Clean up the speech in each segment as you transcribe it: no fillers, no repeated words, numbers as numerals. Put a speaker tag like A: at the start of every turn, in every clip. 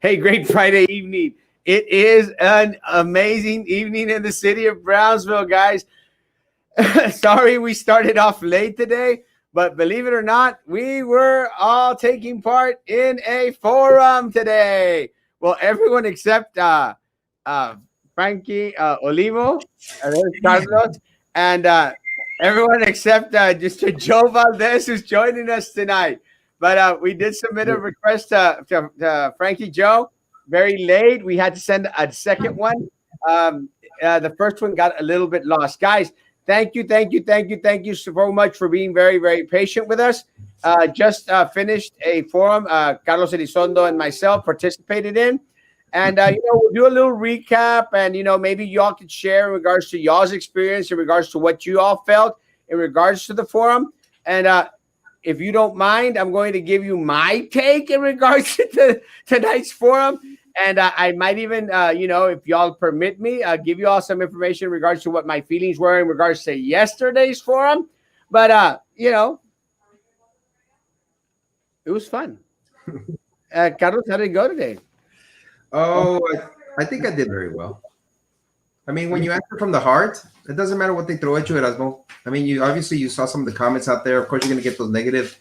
A: Hey, great Friday evening. It is an amazing evening in the city of Brownsville, guys. Sorry we started off late today, but believe it or not, we were all taking part in a forum today. Well, everyone except uh, Frankie Olivo, there's Carlos, and everyone except Mr. Joe Valdez, who's joining us tonight. But we did submit a request to Frankie Joe very late. We had to send a second one. The first one got a little bit lost. Guys, thank you so much for being very, very patient with us. Just finished a forum. Carlos Elizondo and myself participated in. And, we'll do a little recap and, maybe y'all could share in regards to y'all's experience, in regards to what you all felt in regards to the forum. And if you don't mind, I'm going to give you my take in regards to tonight's forum. And I might even, if y'all permit me, give you all some information in regards to what my feelings were in regards to yesterday's forum. But, it was fun. Carlos, how did it go today?
B: Oh, I think I did very well. I mean, when you answer from the heart, it doesn't matter what they throw at you, Erasmo. I mean, you saw some of the comments out there. Of course, you're going to get those negative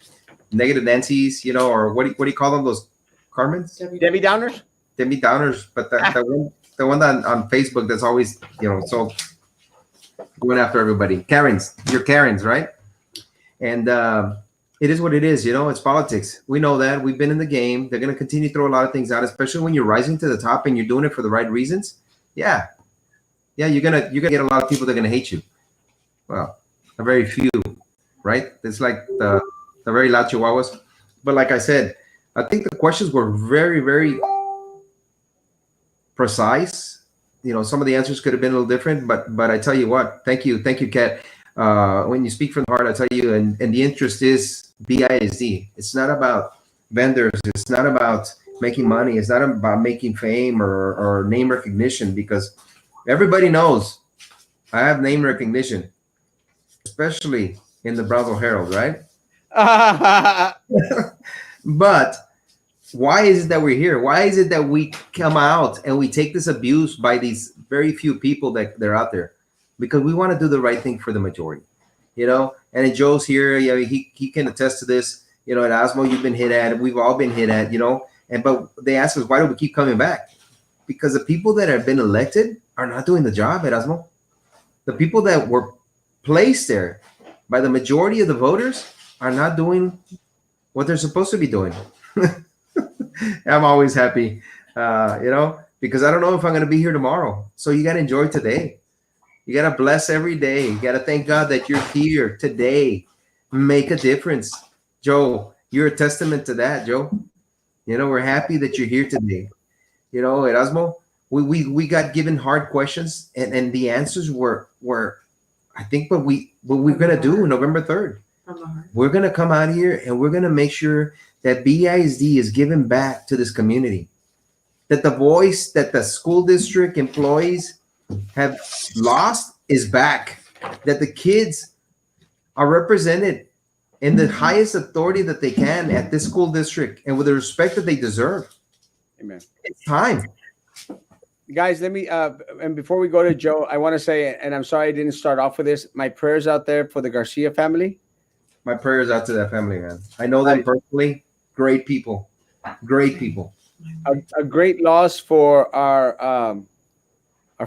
B: Nancy's, or what do you call them? Those Carmen's?
A: Debbie Downers?
B: Debbie Downers. But the one on Facebook that's always, so going after everybody. Karens. You're Karens, right? And it is what it is. It's politics. We know that. We've been in the game. They're going to continue to throw a lot of things out, especially when you're rising to the top and you're doing it for the right reasons. Yeah, you're gonna get a lot of people that are gonna hate you. Well, a very few, right? It's like the very loud chihuahuas. But like I said, I think the questions were very, very precise. Some of the answers could have been a little different, but I tell you what, thank you, Kat. When you speak from the heart, I tell you, and the interest is BISD. It's not about vendors. It's not about making money. It's not about making fame or name recognition, because everybody knows I have name recognition, especially in the Brownsville Herald, right? But why is it that we're here? Why is it that we come out and we take this abuse by these very few people that they're out there? Because we want to do the right thing for the majority, And Joe's here, he can attest to this. At Osmo, you've been hit at, we've all been hit at, but they ask us, why do we keep coming back? Because the people that have been elected are not doing the job, Erasmo. The people that were placed there by the majority of the voters are not doing what they're supposed to be doing. I'm always happy, because I don't know if I'm going to be here tomorrow. So you got to enjoy today. You got to bless every day. You got to thank God that you're here today. Make a difference. Joe, you're a testament to that, Joe. We're happy that you're here today. Erasmo, we got given hard questions, and the answers were I think what we're gonna do November 3rd. We're gonna come out here and we're gonna make sure that BISD is given back to this community. That the voice that the school district employees have lost is back. That the kids are represented in the highest authority that they can at this school district and with the respect that they deserve.
A: Amen.
B: It's time.
A: Guys, let me and before we go to Joe, I want to say, and I'm sorry I didn't start off with this, my prayers out there for the Garcia family.
B: My prayers out to that family, man. I know them personally. Great people. Great people.
A: A great loss for our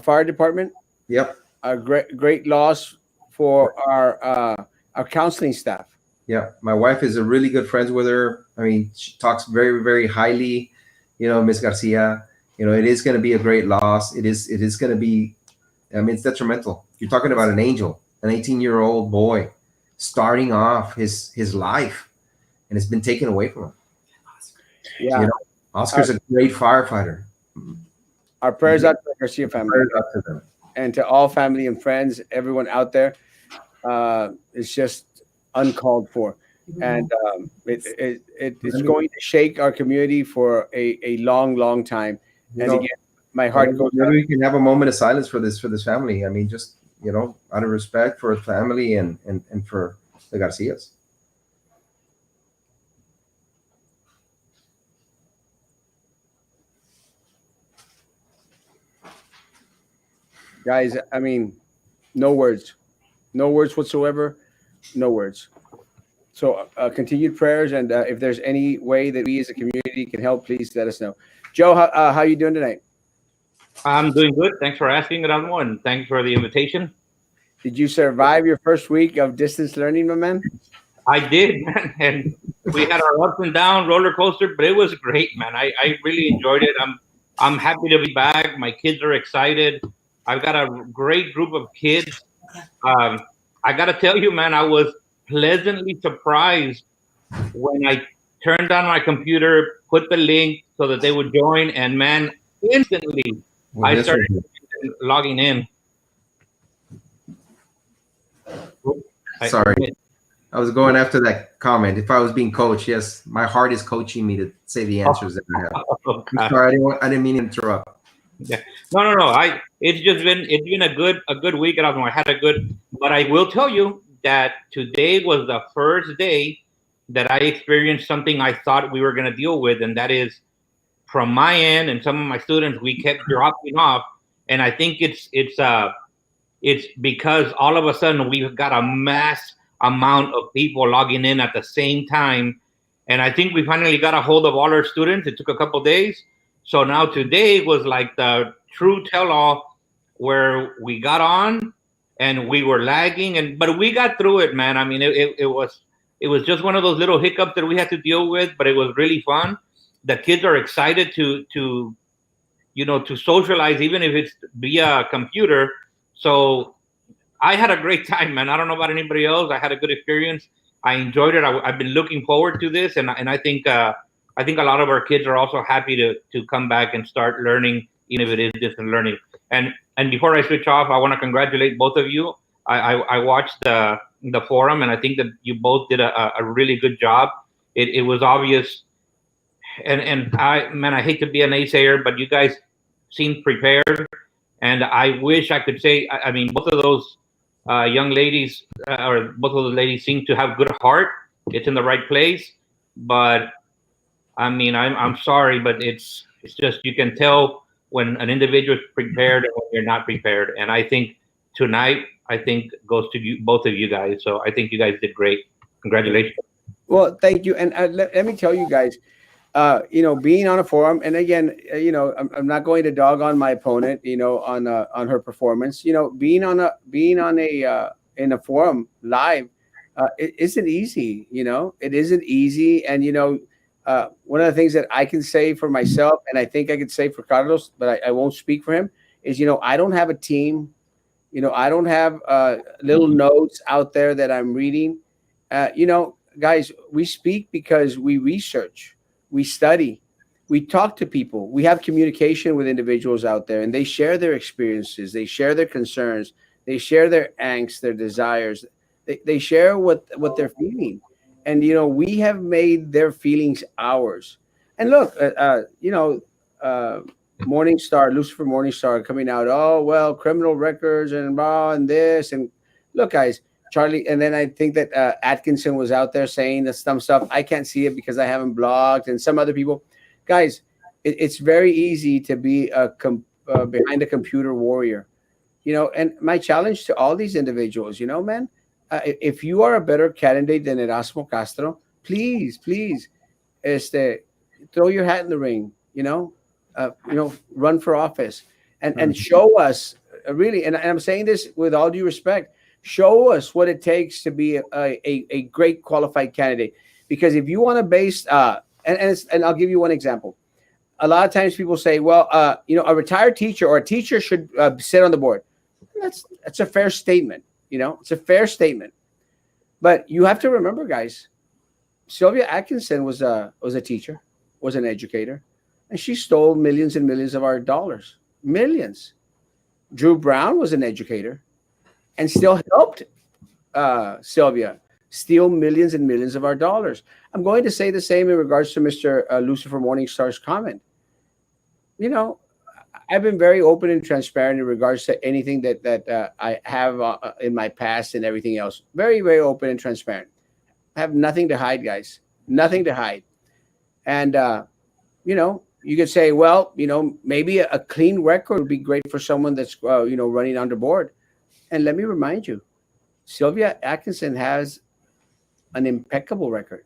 A: fire department.
B: Yep.
A: A great loss for our counseling staff.
B: Yeah, my wife is a really good friends with her. I mean, she talks very, very highly. Miss Garcia. It is going to be a great loss. It is going to be. I mean, it's detrimental. You're talking about an angel, an 18-year-old boy, starting off his life, and it's been taken away from him.
A: Yeah,
B: Oscar's a great firefighter.
A: Our prayers out to the Garcia family,
B: prayers out to them,
A: and to all family and friends, everyone out there. It's just uncalled for, and it's going to shake our community for a long time. And again, my heart goes.
B: Maybe we can have a moment of silence for this family. I mean, just out of respect for family and for the Garcias.
A: guys. I mean, no words, no words whatsoever, no words. So continued prayers, and if there's any way that we as a community can help, please let us know. Joe, how you doing tonight?
C: I'm doing good. Thanks for asking, Erasmo, and thanks for the invitation.
A: Did you survive your first week of distance learning, my man?
C: I did, man, and we had our ups and downs, roller coaster, but it was great, man. I really enjoyed it. I'm happy to be back. My kids are excited. I've got a great group of kids. Um, I got to tell you, man, I was pleasantly surprised when I turned on my computer, put the link so that they would join, and man, instantly
B: Well,
C: I
B: this
C: started
B: was-
C: logging in.
B: Sorry. I was going after that comment. If I was being coached, yes, my heart is coaching me to say the answers that I have.
C: Oh,
B: I'm
C: God.
B: sorry, I didn't mean to interrupt.
C: Yeah. No. It's been a good week, and I had a good. But I will tell you that today was the first day that I experienced something I thought we were going to deal with, and that is from my end and some of my students. We kept dropping off, and I think it's because all of a sudden we've got a mass amount of people logging in at the same time. And I think we finally got a hold of all our students. It took a couple days. So now today was like the true tell-all where we got on and we were lagging, but we got through it, man. I mean, it was just one of those little hiccups that we had to deal with, but it was really fun. The kids are excited to socialize, even if it's via computer. So I had a great time, man. I don't know about anybody else. I had a good experience. I enjoyed it. I've been looking forward to this, and I think a lot of our kids are also happy to come back and start learning, even if it is distant learning. And before I switch off, I want to congratulate both of you. I watched the forum, and I think that you both did a really good job. It was obvious, and I hate to be a naysayer, but you guys seemed prepared, and I wish I could say. I mean, both of those young ladies, or both of the ladies, seem to have good heart. It's in the right place, but I mean, I'm sorry, but it's just you can tell when an individual is prepared and when you're not prepared. And I think tonight, I think goes to you, both of you guys. So I think you guys did great. Congratulations.
A: Well, thank you. And let me tell you guys, being on a forum, and again, I'm not going to dog on my opponent, on her performance. Being on a in a forum live, it isn't easy. It isn't easy, and one of the things that I can say for myself, and I think I could say for Carlos, but I won't speak for him, is I don't have a team. I don't have little notes out there that I'm reading. Guys, we speak because we research. We study, we talk to people, we have communication with individuals out there, and they share their experiences, they share their concerns, they share their angst, their desires, they share what they're feeling. And we have made their feelings ours. And look, Morningstar, Lucifer Morningstar coming out, oh well, criminal records and blah and this, and look, guys, Charlie, and then I think that Atkinson was out there saying some stuff. I can't see it because I haven't blogged, and some other people. Guys, it's very easy to be behind a computer warrior, And my challenge to all these individuals, man, if you are a better candidate than Erasmo Castro, please, throw your hat in the ring, run for office, and show us really. And I'm saying this with all due respect. Show us what it takes to be a great qualified candidate. Because if you want to base, and I'll give you one example. A lot of times people say, well, a retired teacher or a teacher should sit on the board. That's a fair statement. It's a fair statement. But you have to remember, guys, Sylvia Atkinson was a teacher, was an educator, and she stole millions and millions of our dollars. Millions. Drew Brown was an educator and still helped Sylvia steal millions and millions of our dollars. I'm going to say the same in regards to Mr. Lucifer Morningstar's comment. I've been very open and transparent in regards to anything that I have in my past and everything else. Very, very open and transparent. I have nothing to hide, guys. Nothing to hide. And, You could say, well, maybe a clean record would be great for someone that's running under board. And let me remind you, Sylvia Atkinson has an impeccable record.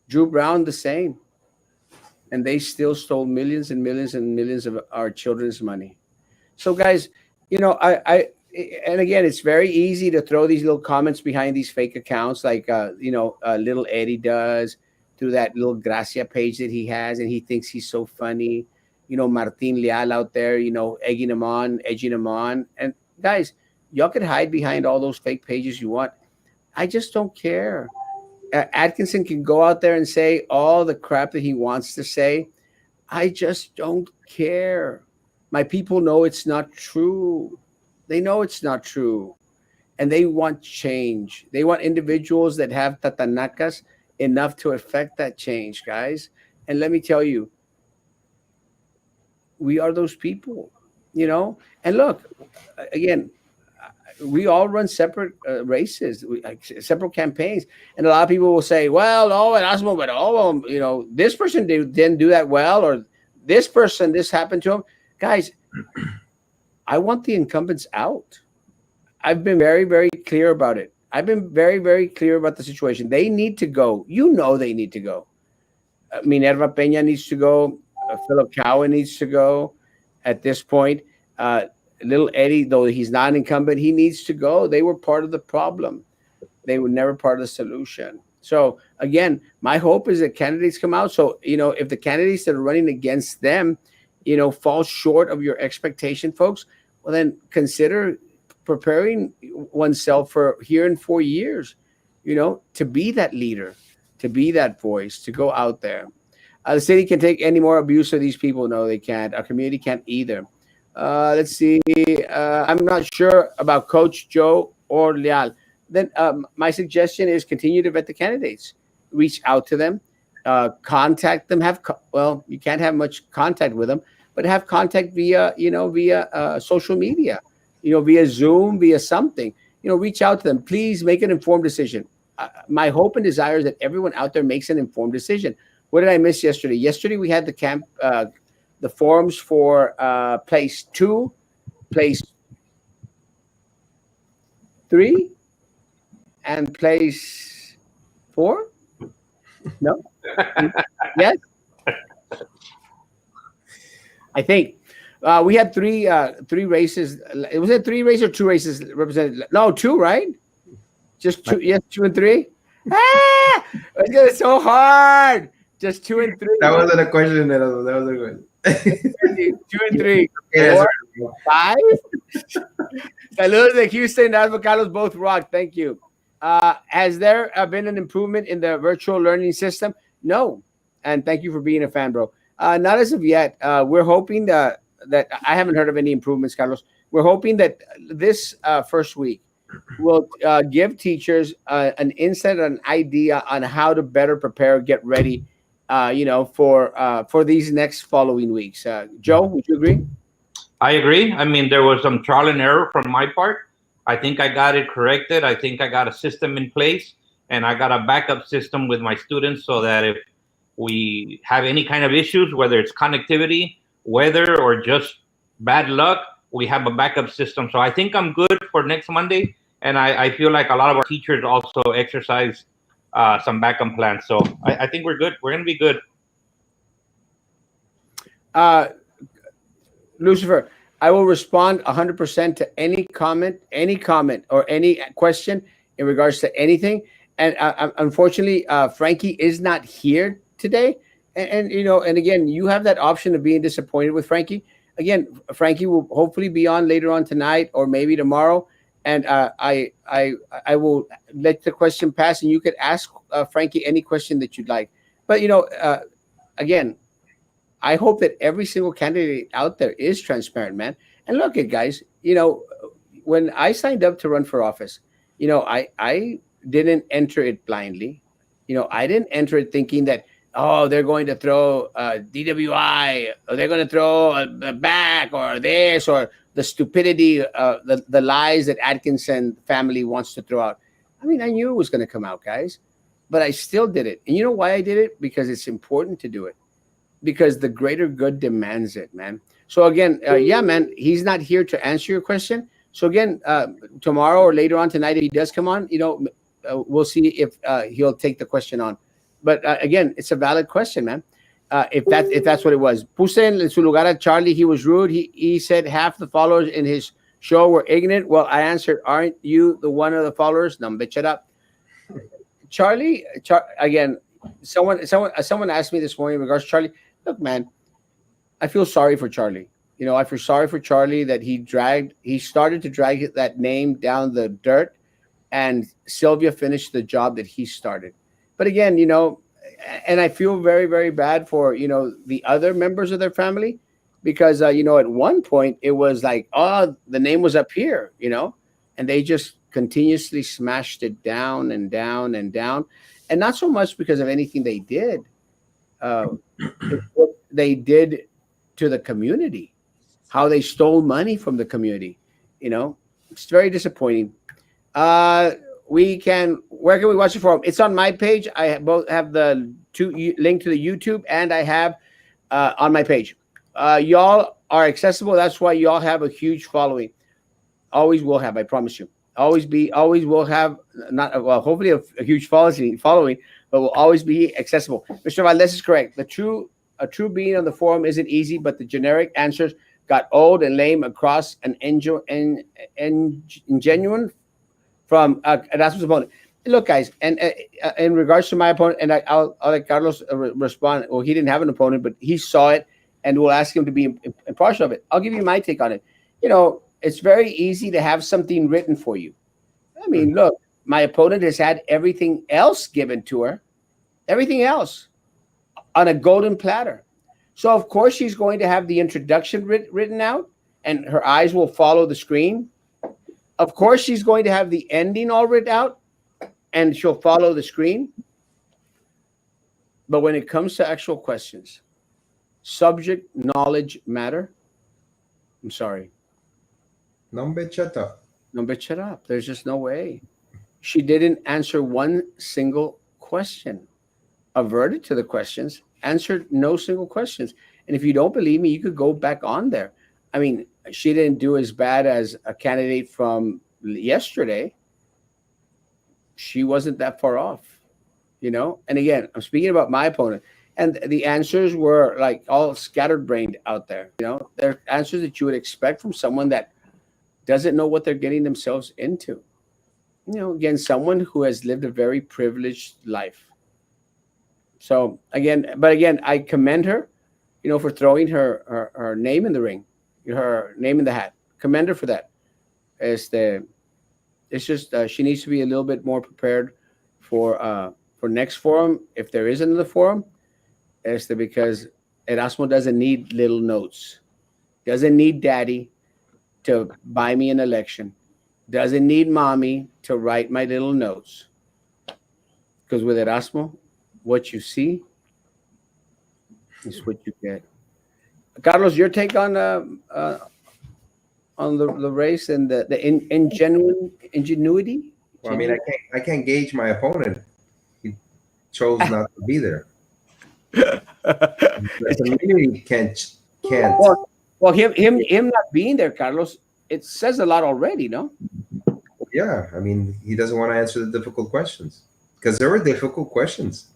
A: Drew Brown the same, and they still stole millions and millions and millions of our children's money. So, guys, I and again, it's very easy to throw these little comments behind these fake accounts, like little Eddie does through that little Gracia page that he has, and he thinks he's so funny. Martin Leal out there, egging him on, edging him on, and guys, y'all could hide behind all those fake pages you want. I just don't care. Atkinson can go out there and say all the crap that he wants to say. I just don't care. My people know it's not true. They know it's not true. And they want change. They want individuals that have tatanakas enough to affect that change, guys. And let me tell you, we are those people, And look, again, we all run separate races, separate campaigns, and a lot of people will say, "Well, Erasmo, but this person didn't do that well, or this person, this happened to him." Guys, I want the incumbents out. I've been very, very clear about it. I've been very, very clear about the situation. They need to go. They need to go. Minerva Peña needs to go. Philip Cowan needs to go. At this point, little Eddie, though he's not an incumbent, he needs to go. They were part of the problem. They were never part of the solution. So again, my hope is that candidates come out. So, if the candidates that are running against them, fall short of your expectation, folks, well, then consider preparing oneself for here in 4 years, to be that leader, to be that voice, to go out there. The city can take any more abuse of these people. No, they can't. Our community can't either. Let's see. I'm not sure about Coach Joe or Leal. Then my suggestion is continue to vet the candidates. Reach out to them. Contact them. You can't have much contact with them, but have contact via social media, via Zoom, via something. Reach out to them. Please make an informed decision. My hope and desire is that everyone out there makes an informed decision. What did I miss yesterday? Yesterday we had the forums for place 2, place 3, and place 4. No? Yes? I think we had three races. Was it 3 races or 2 races represented? No, 2, right? Just 2. Yes, 2 and 3. It's so hard. Just 2 and 3.
B: That wasn't a question. That was a question.
A: 2 and 3. 4, 5. Saludos de Houston. Alva Carlos both rock. Thank you. Has there been an improvement in the virtual learning system? No. And thank you for being a fan, bro. Not as of yet. We're hoping that I haven't heard of any improvements, Carlos. We're hoping that this first week will give teachers an insight, an idea on how to better prepare, get ready, for these next following weeks. Joe, would you agree?
C: I agree. I mean, there was some trial and error from my part. I think I got it corrected. I think I got a system in place, and I got a backup system with my students so that if we have any kind of issues, whether it's connectivity, weather, or just bad luck, we have a backup system. So I think I'm good for next Monday, and I feel like a lot of our teachers also exercise some backup plans. So I think we're good. We're going to be good.
A: Lucifer, I will respond 100% to any comment or any question in regards to anything. And unfortunately, Frankie is not here today. And again, you have that option of being disappointed with Frankie. Again, Frankie will hopefully be on later on tonight or maybe tomorrow. And I will let the question pass, and you could ask Frankie any question that you'd like. But again, I hope that every single candidate out there is transparent, man. And look at guys, when I signed up to run for office, I didn't enter it blindly. I didn't enter it thinking that, they're going to throw DWI, or they're going to throw a back, or this, or the stupidity, the lies that Atkinson family wants to throw out. I mean, I knew it was going to come out, guys, but I still did it. And you know why I did it? Because it's important to do it. because the greater good demands it, man. So again, yeah, man, he's not here to answer your question. So again, tomorrow or later on tonight, if he does come on, we'll see if he'll take the question on. But again, it's a valid question, man. If that's what it was. Puse en su lugar a Charlie. He was rude. He said half the followers in his show were ignorant. Well, I answered, aren't you the one of the followers? No, bitch, shut up. Charlie, again, someone asked me this morning in regards to Charlie. Look, man, I feel sorry for Charlie. I feel sorry for Charlie that he started to drag that name down the dirt, and Sylvia finished the job that he started. But again, and I feel very, very bad for, the other members of their family, because, at one point it was like, oh, the name was up here, and they just continuously smashed it down and down and down. And not so much because of anything they did. They did to the community, how they stole money from the community. It's very disappointing. Where can we watch it from? It's on my page. I both have the link to the YouTube, and I have on my page. Y'all are accessible. That's why y'all have a huge following. Always will have, I promise you. Always will have, not well, hopefully a huge following, but will always be accessible. Mr. Valdez is correct. A true being on the forum isn't easy, but the generic answers got old and lame across an ingenuine from Erasmus' opponent. Look, guys, and in regards to my opponent, and I'll let Carlos respond. Well, he didn't have an opponent, but he saw it, and we'll ask him to be impartial of it. I'll give you my take on it. It's very easy to have something written for you. I mean, look, my opponent has had everything else given to her, everything else on a golden platter. So, of course, she's going to have the introduction written out, and her eyes will follow the screen. Of course, she's going to have the ending all written out, and she'll follow the screen. But when it comes to actual questions, subject knowledge matter, I'm sorry.
B: No, bitch, shut up.
A: No, bitch, shut up. There's just no way. She didn't answer one single question. Averted to the questions, answered no single questions. And if you don't believe me, you could go back on there. I mean, she didn't do as bad as a candidate from yesterday. She wasn't that far off, And again, I'm speaking about my opponent. And the answers were like all scattered-brained out there. They're answers that you would expect from someone that doesn't know what they're getting themselves into. Again, someone who has lived a very privileged life. So again, I commend her, for throwing her name in the ring, her name in the hat. Commend her for that. It's just she needs to be a little bit more prepared for next forum, if there is another forum. Because Erasmo doesn't need little notes, doesn't need daddy to buy me an election, doesn't need mommy to write my little notes. Because with Erasmo, what you see is what you get. Carlos, your take on the race and the ingenuity?
B: Well, I mean, I can't gauge my opponent. He chose not to be there. The community can't.
A: Well, him not being there, Carlos, it says a lot already, no?
B: Yeah, I mean, he doesn't want to answer the difficult questions, because there were difficult questions.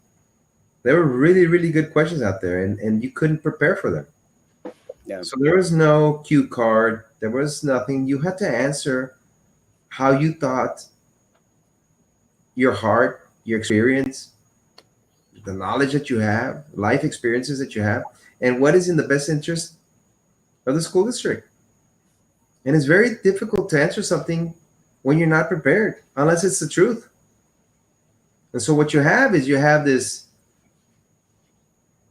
B: There were really, really good questions out there, and you couldn't prepare for them.
A: Yeah.
B: So there was no cue card. There was nothing. You had to answer how you thought, your heart, your experience, the knowledge that you have, life experiences that you have, and what is in the best interest of the school district. And it's very difficult to answer something when you're not prepared, unless it's the truth. And so what you have is this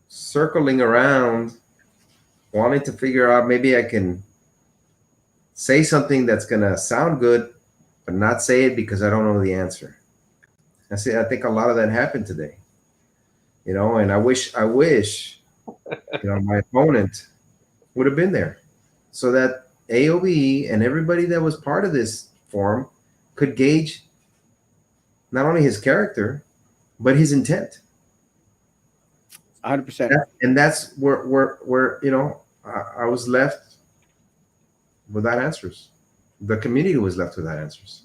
B: circling around, wanting to figure out, maybe I can say something that's going to sound good, but not say it because I don't know the answer. I think a lot of that happened today. And I wish, my opponent would have been there, so that AOB and everybody that was part of this forum could gauge not only his character, but his intent.
A: 100%.
B: And that's where I was left without answers. The community was left without answers.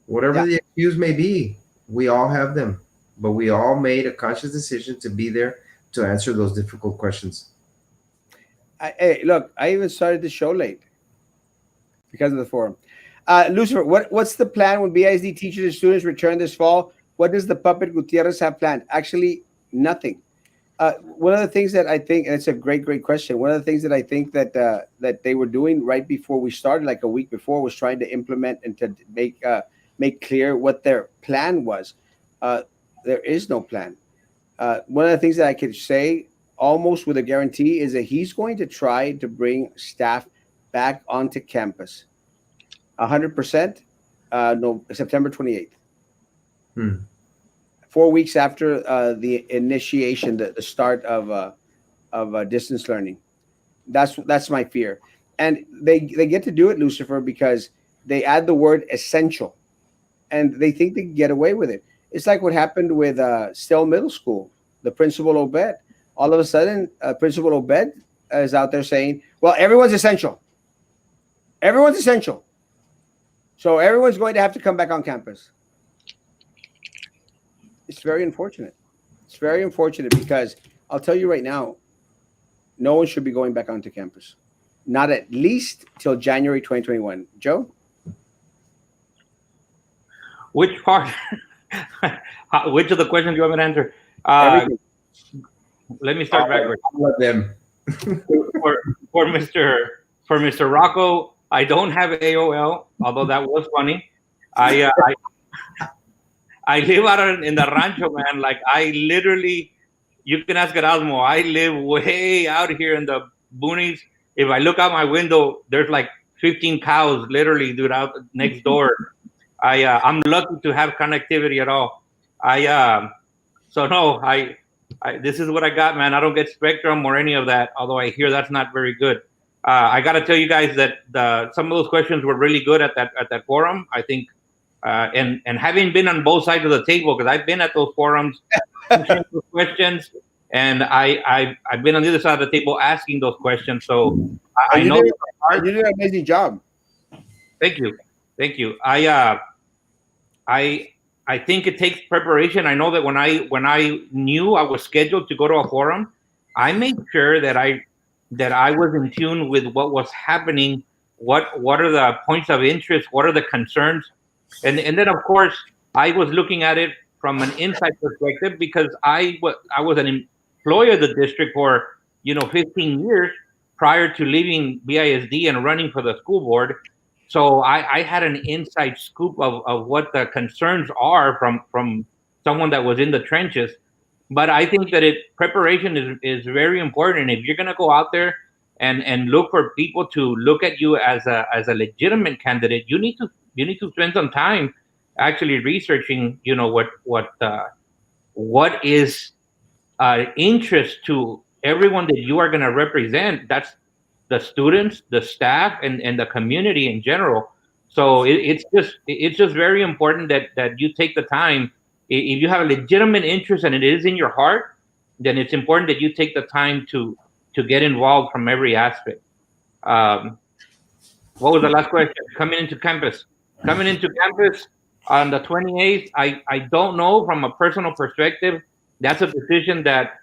B: Whatever the excuse may be, we all have them, but we all made a conscious decision to be there to answer those difficult questions.
A: Hey, look, I even started the show late because of the forum. Lucifer, what's the plan when BISD teachers and students return this fall? What does the puppet Gutierrez have planned? Actually, nothing. One of the things that I think, and it's a great question. One of the things that I think that they were doing right before we started, like a week before, was trying to implement and to make clear what their plan was. There is no plan. One of the things that I could say almost with a guarantee is that he's going to try to bring staff back onto campus. 100%. No, September 28th. 4 weeks after the initiation, the start of distance learning. That's my fear. And they get to do it, Lucifer, because they add the word essential, and they think they can get away with it. It's like what happened with Still Middle School, the Principal Obed. All of a sudden, Principal Obed is out there saying, well, everyone's essential. Everyone's essential. So everyone's going to have to come back on campus. It's very unfortunate. It's very unfortunate because I'll tell you right now, no one should be going back onto campus. Not at least till January 2021. Joe?
C: Which part? Which of the questions do you want me to answer?
A: Everything.
C: Let me start backwards.
B: Let them.
C: For Mr. Rocco, I don't have AOL, although that was funny. I live out in the rancho, man. Like I literally, you can ask Erasmo. I live way out here in the boonies. If I look out my window, there's like 15 cows literally, dude, out next door. I'm lucky to have connectivity at all. So no, this is what I got, man. I don't get Spectrum or any of that, although I hear that's not very good. I got to tell you guys that some of those questions were really good at that forum. I think, and having been on both sides of the table, because I've been at those forums, answering those questions, and I've been on the other side of the table asking those questions. So I know
A: you did an amazing job.
C: Thank you. I think it takes preparation. I know that when I knew I was scheduled to go to a forum, I made sure that I was in tune with what was happening, what are the points of interest, what are the concerns, and then of course I was looking at it from an inside perspective because I was an employee of the district for 15 years prior to leaving BISD and running for the school board. So I had an inside scoop of what the concerns are from someone that was in the trenches. But I think that preparation is very important. And if you're going to go out there and look for people to look at you as a legitimate candidate, you need to spend some time actually researching, what is interest to everyone that you are going to represent. That's the students, the staff, and the community in general. So it's just very important that you take the time. If you have a legitimate interest and it is in your heart, then it's important that you take the time to get involved from every aspect. What was the last question? Coming into campus on the 28th, I don't know from a personal perspective. That's a decision that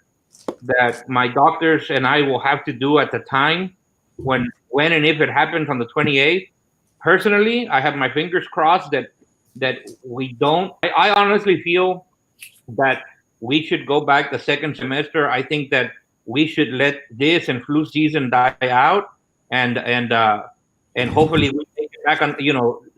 C: my doctors and I will have to do at the time when and if it happens on the 28th. Personally, I have my fingers crossed that we don't. I honestly feel that we should go back the second semester. I think that we should let this and flu season die out, and hopefully we take it back on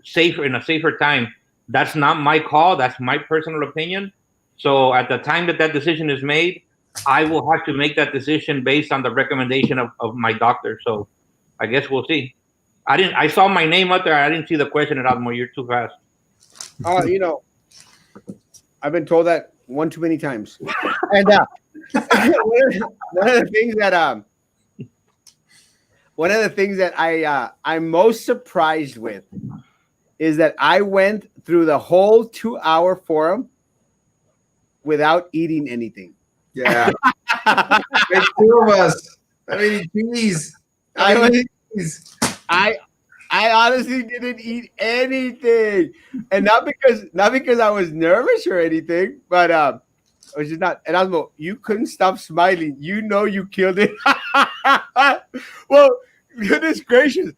C: safer in a safer time. That's not my call. That's my personal opinion. So at the time that decision is made, I will have to make that decision based on the recommendation of my doctor. So I guess we'll see. I saw my name out there. I didn't see the question at all. You're too fast.
A: I've been told that one too many times. And one of the things that I'm most surprised with is that I went through the whole 2-hour forum without eating anything.
B: Yeah. Like two of us. I mean, geez.
A: I
B: I
A: was,
B: mean, geez.
A: I I honestly didn't eat anything, and not because I was nervous or anything, but I was just not. And Osmo, you couldn't stop smiling. You know you killed it. Well, goodness gracious,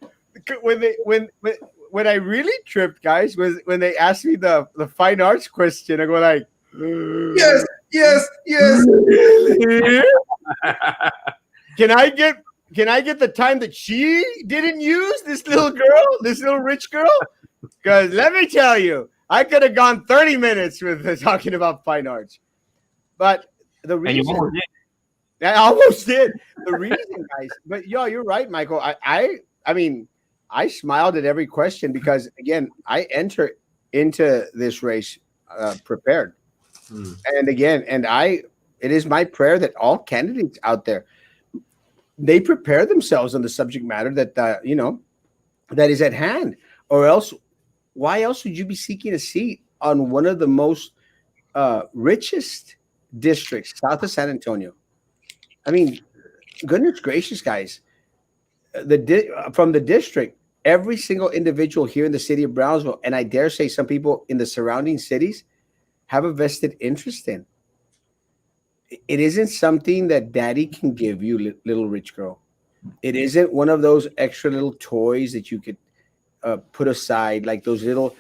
A: when they when I really tripped, guys, was when they asked me the fine arts question. I go like,
B: Yes, yes, yes.
A: really? Can I get the time that she didn't use, this little girl, this little rich girl? Because let me tell you, I could have gone 30 minutes with talking about fine arts. But the
C: And you
A: reason
C: almost did.
A: I almost did. The reason, guys, but you're right, Michael. I mean, I smiled at every question because again, I enter into this race prepared.
B: Hmm.
A: And again, it is my prayer that all candidates out there, they prepare themselves on the subject matter that that is at hand, or else why else would you be seeking a seat on one of the most richest districts south of San Antonio? I mean, goodness gracious, guys, from the district, every single individual here in the city of Brownsville, and I dare say some people in the surrounding cities, have a vested interest in. It isn't something that daddy can give you, little rich girl. It isn't one of those extra little toys that you could put aside, like those little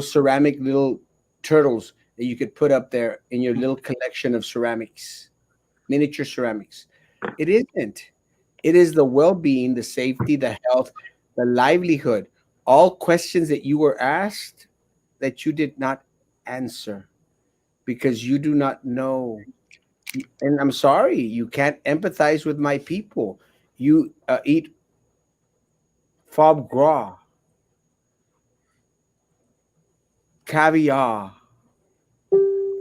A: ceramic little turtles that you could put up there in your little collection of ceramics, miniature ceramics. It isn't. It is the well-being, the safety, the health, the livelihood, all questions that you were asked that you did not answer because you do not know. And I'm sorry, you can't empathize with my people. You eat foie gras, caviar,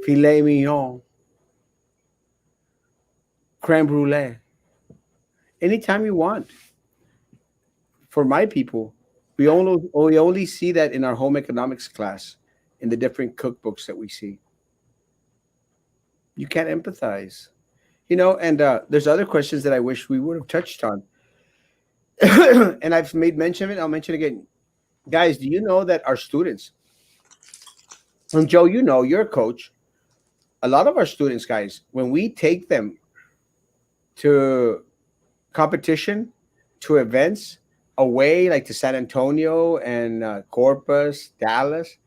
A: filet mignon, creme brulee, anytime you want. For my people, we only see that in our home economics class, in the different cookbooks that we see. You can't empathize, and there's other questions that I wish we would have touched on. And I've made mention of it. I'll mention again. Guys, do you know that our students, and Joe, you're a coach. A lot of our students, guys, when we take them to competition, to events away, like to San Antonio and Corpus, Dallas,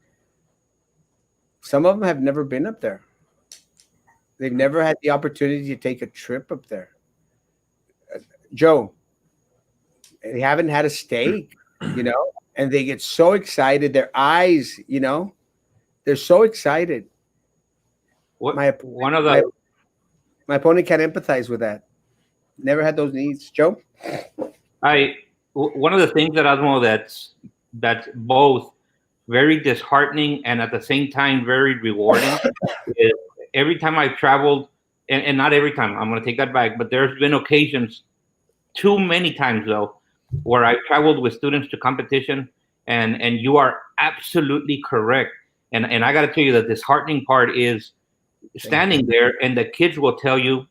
A: some of them have never been up there. They've never had the opportunity to take a trip up there. Joe, they haven't had a steak, and they get so excited. Their eyes, they're so excited. My
C: One of
A: my
C: the
A: my opponent can't empathize with that. Never had those needs, Joe.
C: one of the things that Osmo that's both very disheartening and at the same time very rewarding is every time I've traveled, and not every time, I'm going to take that back, but there's been occasions, too many times though, where I've traveled with students to competition, and you are absolutely correct. And I got to tell you, the disheartening part is standing there, and the kids will tell you,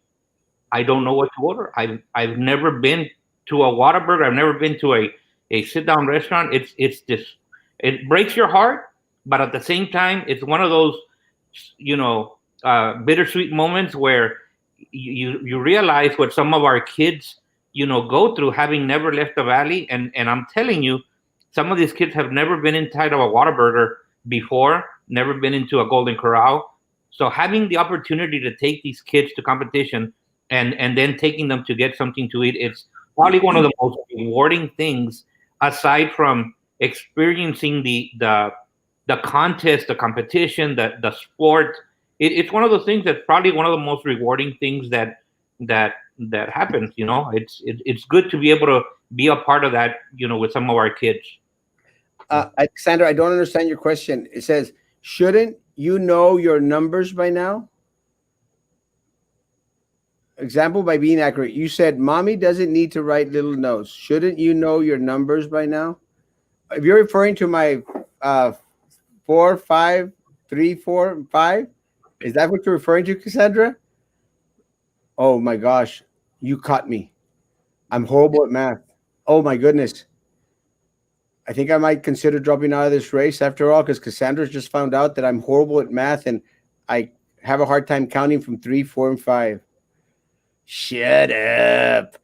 C: I don't know what to order. I've never been to a Whataburger. I've never been to a sit down restaurant. It's just, it breaks your heart, but at the same time, it's one of those bittersweet moments where you realize what some of our kids go through, having never left the valley. And I'm telling you, some of these kids have never been inside of a Whataburger before, never been into a Golden Corral. So having the opportunity to take these kids to competition and then taking them to get something to eat, it's probably one of the most rewarding things aside from experiencing the contest, the competition, the sport. It's one of those things that's probably one of the most rewarding things that happens. It's good to be able to be a part of that. With some of our kids.
A: Alexander, I don't understand your question. It says, shouldn't you know your numbers by now? Example, by being accurate. You said, mommy doesn't need to write little notes. Shouldn't you know your numbers by now? If you're referring to my 4, 5, 3, 4, 5, is that what you're referring to, Cassandra? Oh my gosh, you caught me. I'm horrible at math. Oh my goodness. I think I might consider dropping out of this race after all because Cassandra's just found out that I'm horrible at math and I have a hard time counting from 3, 4, and 5. Shut up.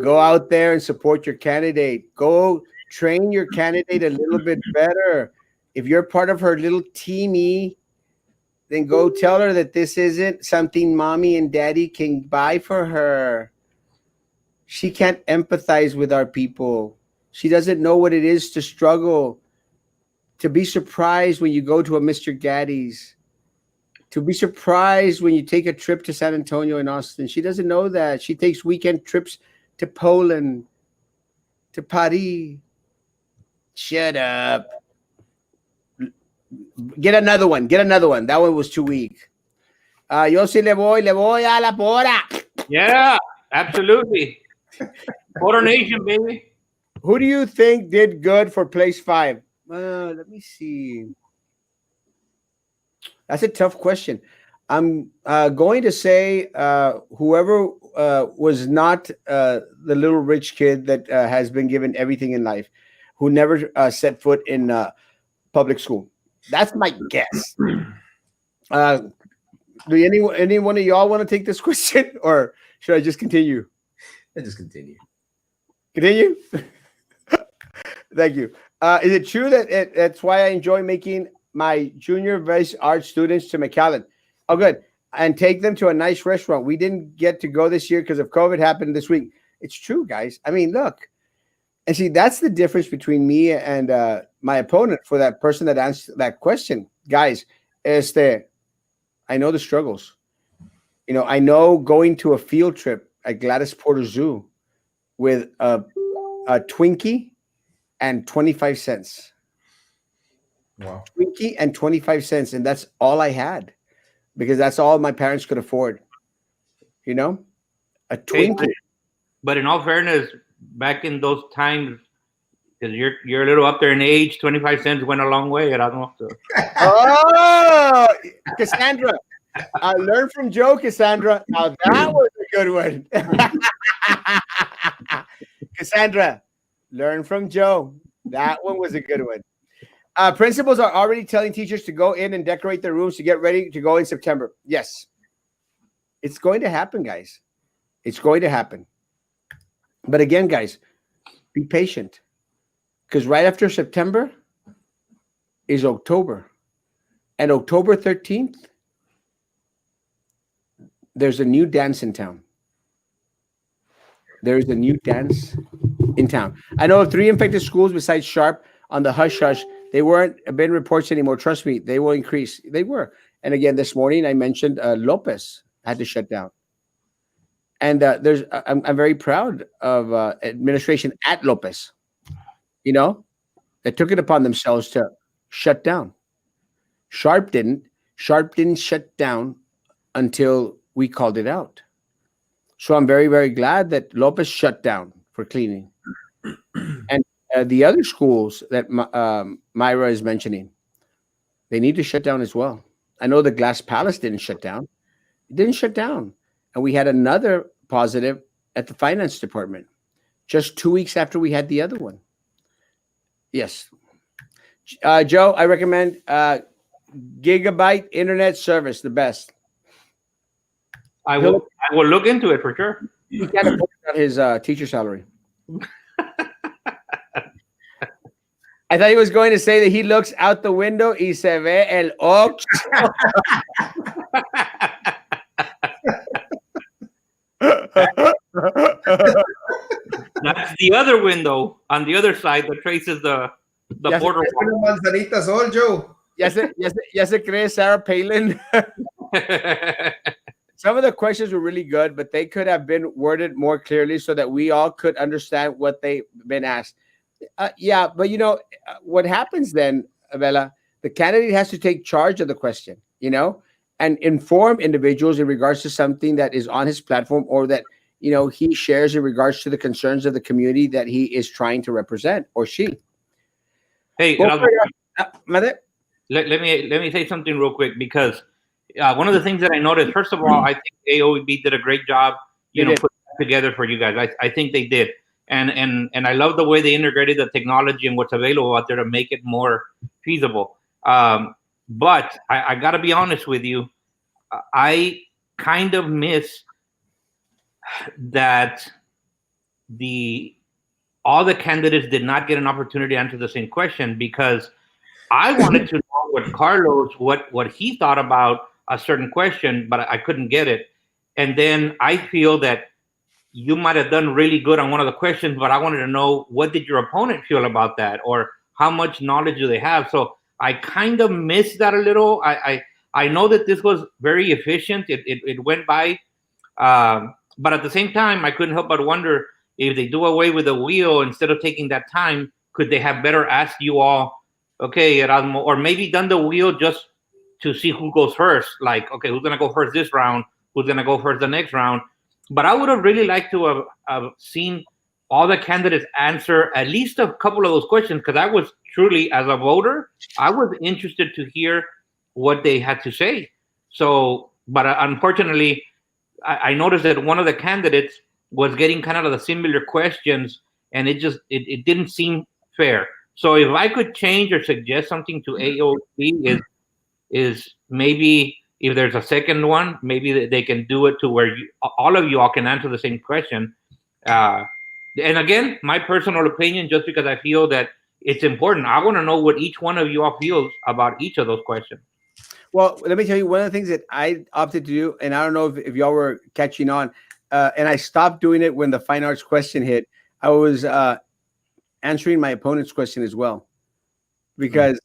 A: Go out there and support your candidate. Go train your candidate a little bit better. If you're part of her little teamy, then go tell her that this isn't something mommy and daddy can buy for her. She can't empathize with our people. She doesn't know what it is to struggle, to be surprised when you go to a Mr. Gaddy's, to be surprised when you take a trip to San Antonio and Austin. She doesn't know that. She takes weekend trips to Poland, to Paris. Shut up. Get another one. Get another one. That one was too weak. Yo sí le voy a la pora.
C: Yeah, absolutely. Porter Nation, baby.
A: Who do you think did good for place 5? Let me see. That's a tough question. I'm going to say whoever was not the little rich kid that has been given everything in life, who never set foot in public school. That's my guess. Do any one of y'all want to take this question, or should I just continue?
B: Let's just continue.
A: Continue? Thank you. Is it true that that's why I enjoy making my junior vice art students to McAllen? Oh, good. And take them to a nice restaurant. We didn't get to go this year because of COVID happened this week. It's true, guys. I mean, look. And see, that's the difference between me and my opponent for that person that answered that question. Guys, I know the struggles. You know, I know going to a field trip at Gladys Porter Zoo with a Twinkie and 25 cents.
B: Wow.
A: Twinkie and 25 cents. And that's all I had because that's all my parents could afford. You know, a Twinkie.
C: Hey, but in all fairness, back in those times, because you're a little up there in age, 25 cents went a long way. I don't know.
A: Oh, Cassandra. Learn from Joe, Cassandra. Now that was a good one. Cassandra, learn from Joe. That one was a good one. Principals are already telling teachers to go in and decorate their rooms to get ready to go in September. Yes. It's going to happen, guys. It's going to happen. But again, guys, be patient. Because right after September is October. And October 13th, there's a new dance in town. There is a new dance in town. I know of 3 infected schools besides Sharp on the hush hush. They weren't been reports anymore. Trust me, they will increase. They were. And again, this morning I mentioned Lopez had to shut down. And I'm very proud of administration at Lopez. You know, they took it upon themselves to shut down. Sharp didn't. Sharp didn't shut down until we called it out. So I'm very, very glad that Lopez shut down for cleaning. And the other schools that Myra is mentioning, they need to shut down as well. I know the Glass Palace didn't shut down. It didn't shut down. And we had another positive at the finance department just 2 weeks after we had the other one. Yes. Joe, I recommend gigabyte internet service, the best.
C: I will look into it for sure.
A: He can't afford his teacher salary. I thought he was going to say that he looks out the window y se ve el ox.
C: That's the other window on the other side that traces the border wall.
B: Manzanita Sol, Joe.
A: Ya se cree Sarah Palin. Some of the questions were really good, but they could have been worded more clearly so that we all could understand what they've been asked. Yeah, but you know, what happens then, Bella, the candidate has to take charge of the question, you know, and inform individuals in regards to something that is on his platform or that, you know, he shares in regards to the concerns of the community that he is trying to represent, or she.
C: Hey,
A: Well,
C: let me say something real quick, because One of the things that I noticed, first of all, I think AOB did a great job,
A: They did.
C: putting that together for you guys. I think they did, and I love the way they integrated the technology and what's available out there to make it more feasible. But I got to be honest with you, I kind of miss that the all the candidates did not get an opportunity to answer the same question, because I wanted to know what Carlos, what he thought about a certain question, but I couldn't get it. And then I feel that you might have done really good on one of the questions, but I wanted to know, what did your opponent feel about that, or how much knowledge do they have? So I kind of missed that a little. I know that this was very efficient. It went by, but at the same time, I couldn't help but wonder, if they do away with the wheel instead of taking that time, could they have better asked you all, okay, Erasmo, or maybe done the wheel just to see who goes first? Like, okay, who's gonna go first this round? Who's gonna go first the next round? But I would have really liked to have seen all the candidates answer at least a couple of those questions, because I was truly, as a voter, I was interested to hear what they had to say. So, but unfortunately, I noticed that one of the candidates was getting kind of the similar questions, and it didn't seem fair. So if I could change or suggest something to AOC, is maybe if there's a second one, maybe they can do it to where all of you all can answer the same question. And again, my personal opinion, just because I feel that it's important. I want to know what each one of you all feels about each of those questions.
A: Well, let me tell you, one of the things that I opted to do, and I don't know if y'all were catching on, and I stopped doing it when the fine arts question hit. I was answering my opponent's question as well, because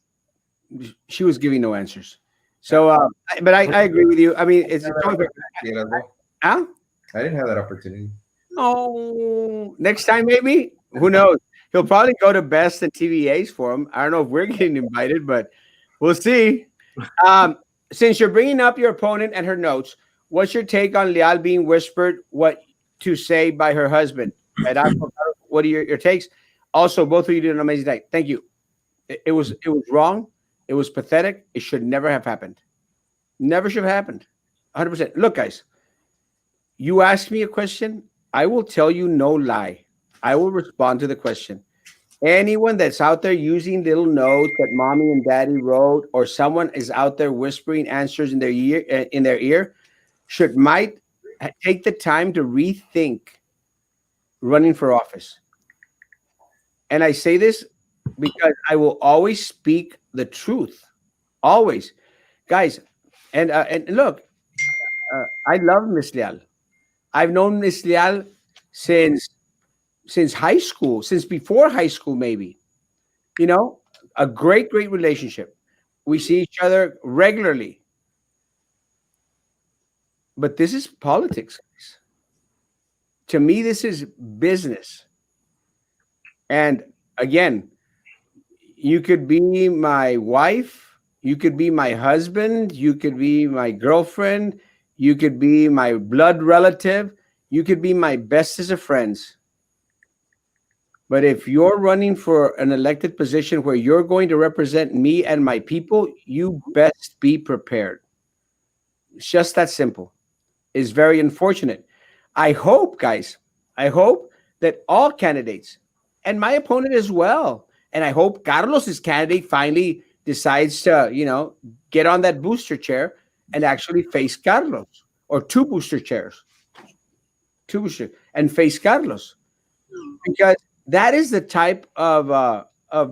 A: she was giving no answers. So, but I agree with you. I mean, it's huh?
B: I didn't have that opportunity.
A: Oh, next time maybe. Who knows? He'll probably go to Best and TVAs for him. I don't know if we're getting invited, but we'll see. Since you're bringing up your opponent and her notes, what's your take on Leal being whispered what to say by her husband? What are your takes? Also, both of you did an amazing night. Thank you. It was wrong. It was pathetic. It should never have happened. Never should have happened. 100%. Look, guys, you ask me a question, I will tell you no lie. I will respond to the question. Anyone that's out there using little notes that mommy and daddy wrote, or someone is out there whispering answers in their ear, might take the time to rethink running for office. And I say this because I will always speak the truth, always, guys. And look, I love Miss Leal. I've known Miss Leal since high school, since before high school, maybe. A great relationship. We see each other regularly. But this is politics, guys. To me, this is business. And again, you could be my wife, you could be my husband, you could be my girlfriend, you could be my blood relative, you could be my bestest of friends. But if you're running for an elected position where you're going to represent me and my people, you best be prepared. It's just that simple. It's very unfortunate. I hope, guys, that all candidates, and my opponent as well, and I hope Carlos's candidate finally decides to, get on that booster chair and actually face Carlos, or two booster chairs, and face Carlos, because that is the type of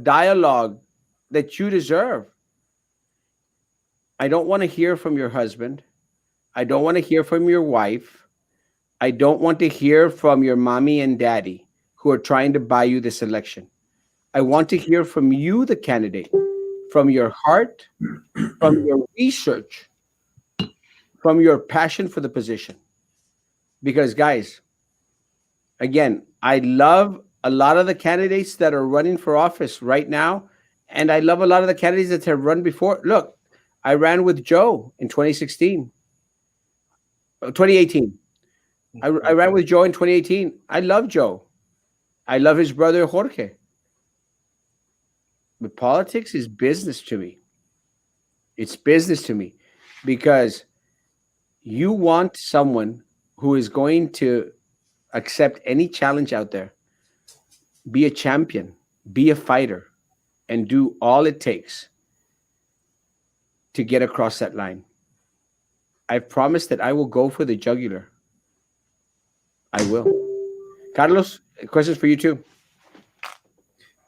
A: dialogue that you deserve. I don't want to hear from your husband. I don't want to hear from your wife. I don't want to hear from your mommy and daddy who are trying to buy you this election. I want to hear from you, the candidate, from your heart, from your research, from your passion for the position. Because, guys, again, I love a lot of the candidates that are running for office right now, and I love a lot of the candidates that have run before. Look, I ran with Joe in 2018. I ran with Joe in 2018. I love Joe. I love his brother Jorge. But politics is business to me. It's business to me. because you want someone who is going to accept any challenge out there, be a champion, be a fighter, and do all it takes to get across that line. I've promised that I will go for the jugular. I will. Carlos, questions for you too.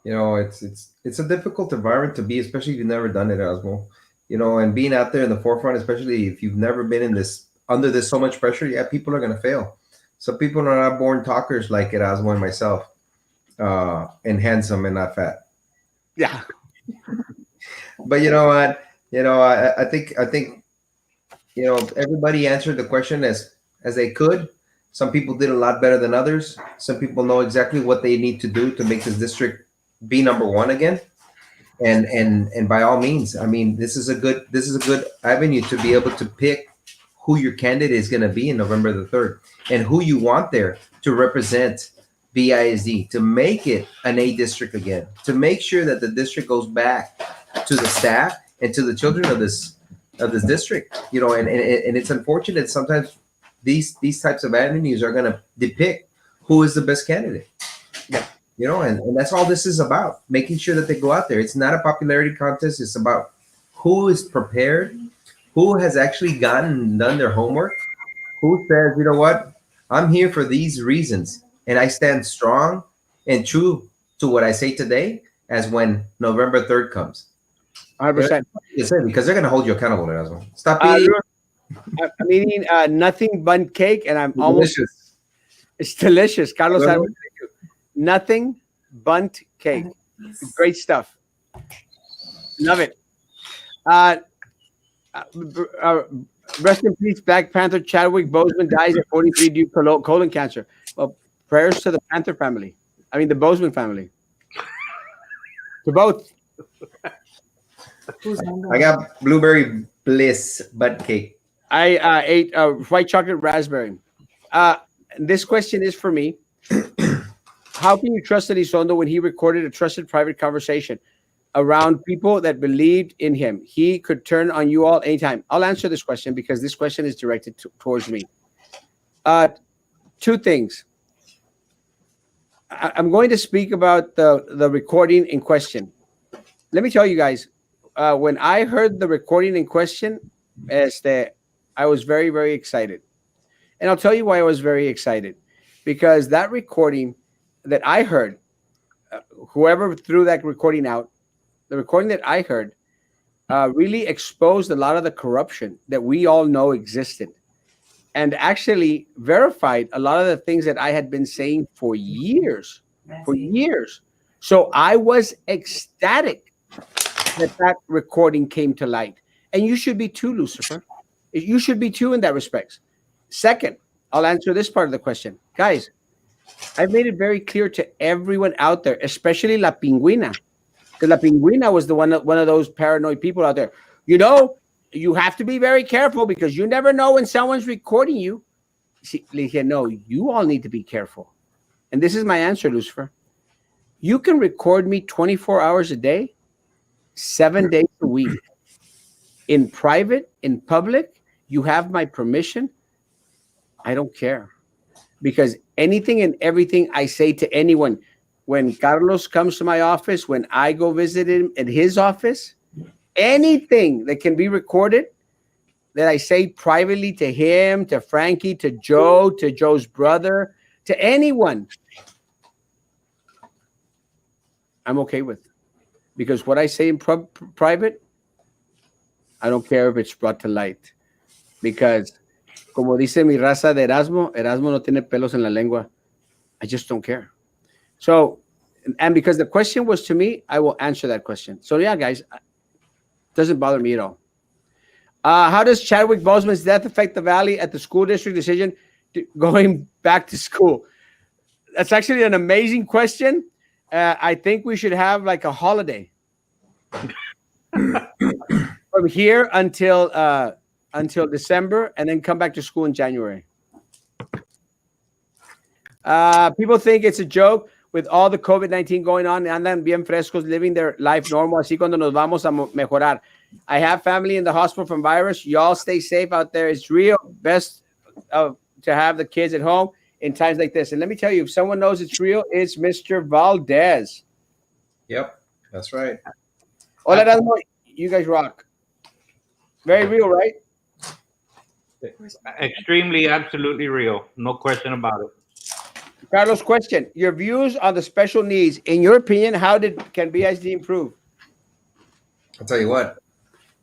B: You know, it's a difficult environment to be, especially if you've never done it, Osmo. You know, and being out there in the forefront, especially if you've never been in this under this so much pressure, yeah, people are gonna fail. Some people are not born talkers like Erasmo and myself, and handsome and not fat.
A: Yeah.
B: But you know what? You know, I think you know everybody answered the question as they could. Some people did a lot better than others. Some people know exactly what they need to do to make this district be number one again. And by all means, I mean this is a good avenue to be able to pick who your candidate is going to be in November the 3rd and who you want there to represent BISD, to make it an A district again, to make sure that the district goes back to the staff and to the children of this district. You know, and it's unfortunate sometimes these types of avenues are going to depict who is the best candidate.
A: Yeah.
B: You know, and that's all this is about, making sure that they go out there. It's not a popularity contest. It's about who is prepared, who has actually done their homework, who says, you know what, I'm here for these reasons, and I stand strong and true to what I say today as when November 3rd comes.
A: 100%.
B: Because they're going to hold you accountable as well. Stop eating.
A: I'm eating nothing but cake, and I'm almost.
B: Delicious.
A: It's delicious, Carlos. Nothing bundt cake. Great stuff. Love it. Rest in peace, Black Panther Chadwick Boseman dies at 43 due to colon cancer. Well, prayers to the Panther family. I mean, the Boseman family. To both.
B: I got blueberry bliss butt cake.
A: I ate white chocolate raspberry. This question is for me. How can you trust Elizondo when he recorded a trusted private conversation around people that believed in him? He could turn on you all anytime. I'll answer this question because this question is directed towards me. Two things. I'm going to speak about the recording in question. Let me tell you guys, when I heard the recording in question, I was very, very excited. And I'll tell you why I was very excited. Because that recording that I heard, whoever threw that recording out, the recording that I heard really exposed a lot of the corruption that we all know existed, and actually verified a lot of the things that I had been saying for years. So I was ecstatic that recording came to light. And you should be too, Lucifer. You should be too in that respect. Second, I'll answer this part of the question. Guys, I've made it very clear to everyone out there, especially La Pingüina, because La Pingüina was one of those paranoid people out there. You know, you have to be very careful because you never know when someone's recording you. See, no, you all need to be careful. And this is my answer, Lucifer. You can record me 24 hours a day, 7 days a week. In private, in public, you have my permission. I don't care. Because anything and everything I say to anyone, when Carlos comes to my office, when I go visit him at his office, anything that can be recorded that I say privately to him, to Frankie, to Joe, to Joe's brother, to anyone, I'm okay with. Because what I say in private, I don't care if it's brought to light. Because como dice mi raza de Erasmo no tiene pelos en la lengua. I just don't care. So, and because the question was to me, I will answer that question. So yeah, guys, it doesn't bother me at all. How does Chadwick Boseman's death affect the Valley at the school district decision going back to school? That's actually an amazing question. I think we should have like a holiday from here until December, and then come back to school in January. People think it's a joke with all the COVID-19 going on, andan bien frescos, living their life normal, así cuando nos vamos a mejorar. I have family in the hospital from virus. Y'all stay safe out there. It's real. Best to have the kids at home in times like this. And let me tell you, if someone knows it's real, it's Mr. Valdez.
B: Yep, that's right.
A: Hola, Erasmo. You guys rock. Very real, right?
C: Extremely, absolutely real. No question about it.
A: Carlos, question. Your views on the special needs. In your opinion, can BISD improve?
B: I'll tell you what.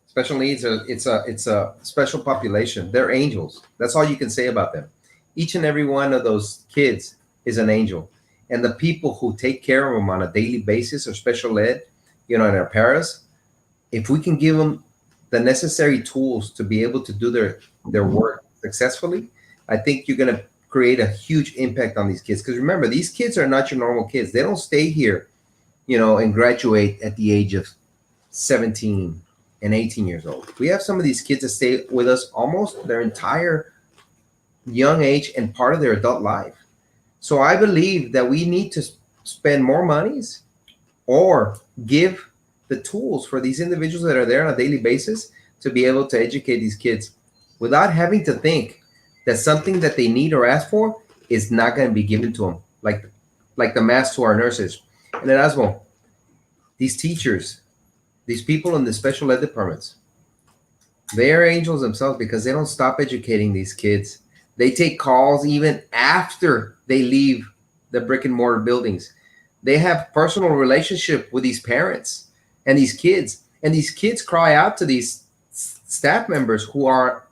B: Special needs are it's a special population. They're angels. That's all you can say about them. Each and every one of those kids is an angel, and the people who take care of them on a daily basis or special ed, in our paras, if we can give them the necessary tools to be able to do their work successfully, I think you're going to create a huge impact on these kids. Because remember, these kids are not your normal kids. They don't stay here, and graduate at the age of 17 and 18 years old. We have some of these kids that stay with us almost their entire young age and part of their adult life. So I believe that we need to spend more monies or give the tools for these individuals that are there on a daily basis to be able to educate these kids without having to think that something that they need or ask for is not going to be given to them, like the mask to our nurses. And then as well, these teachers, these people in the special ed departments, they are angels themselves because they don't stop educating these kids. They take calls even after they leave the brick and mortar buildings. They have personal relationship with these parents and these kids. And these kids cry out to these staff members who are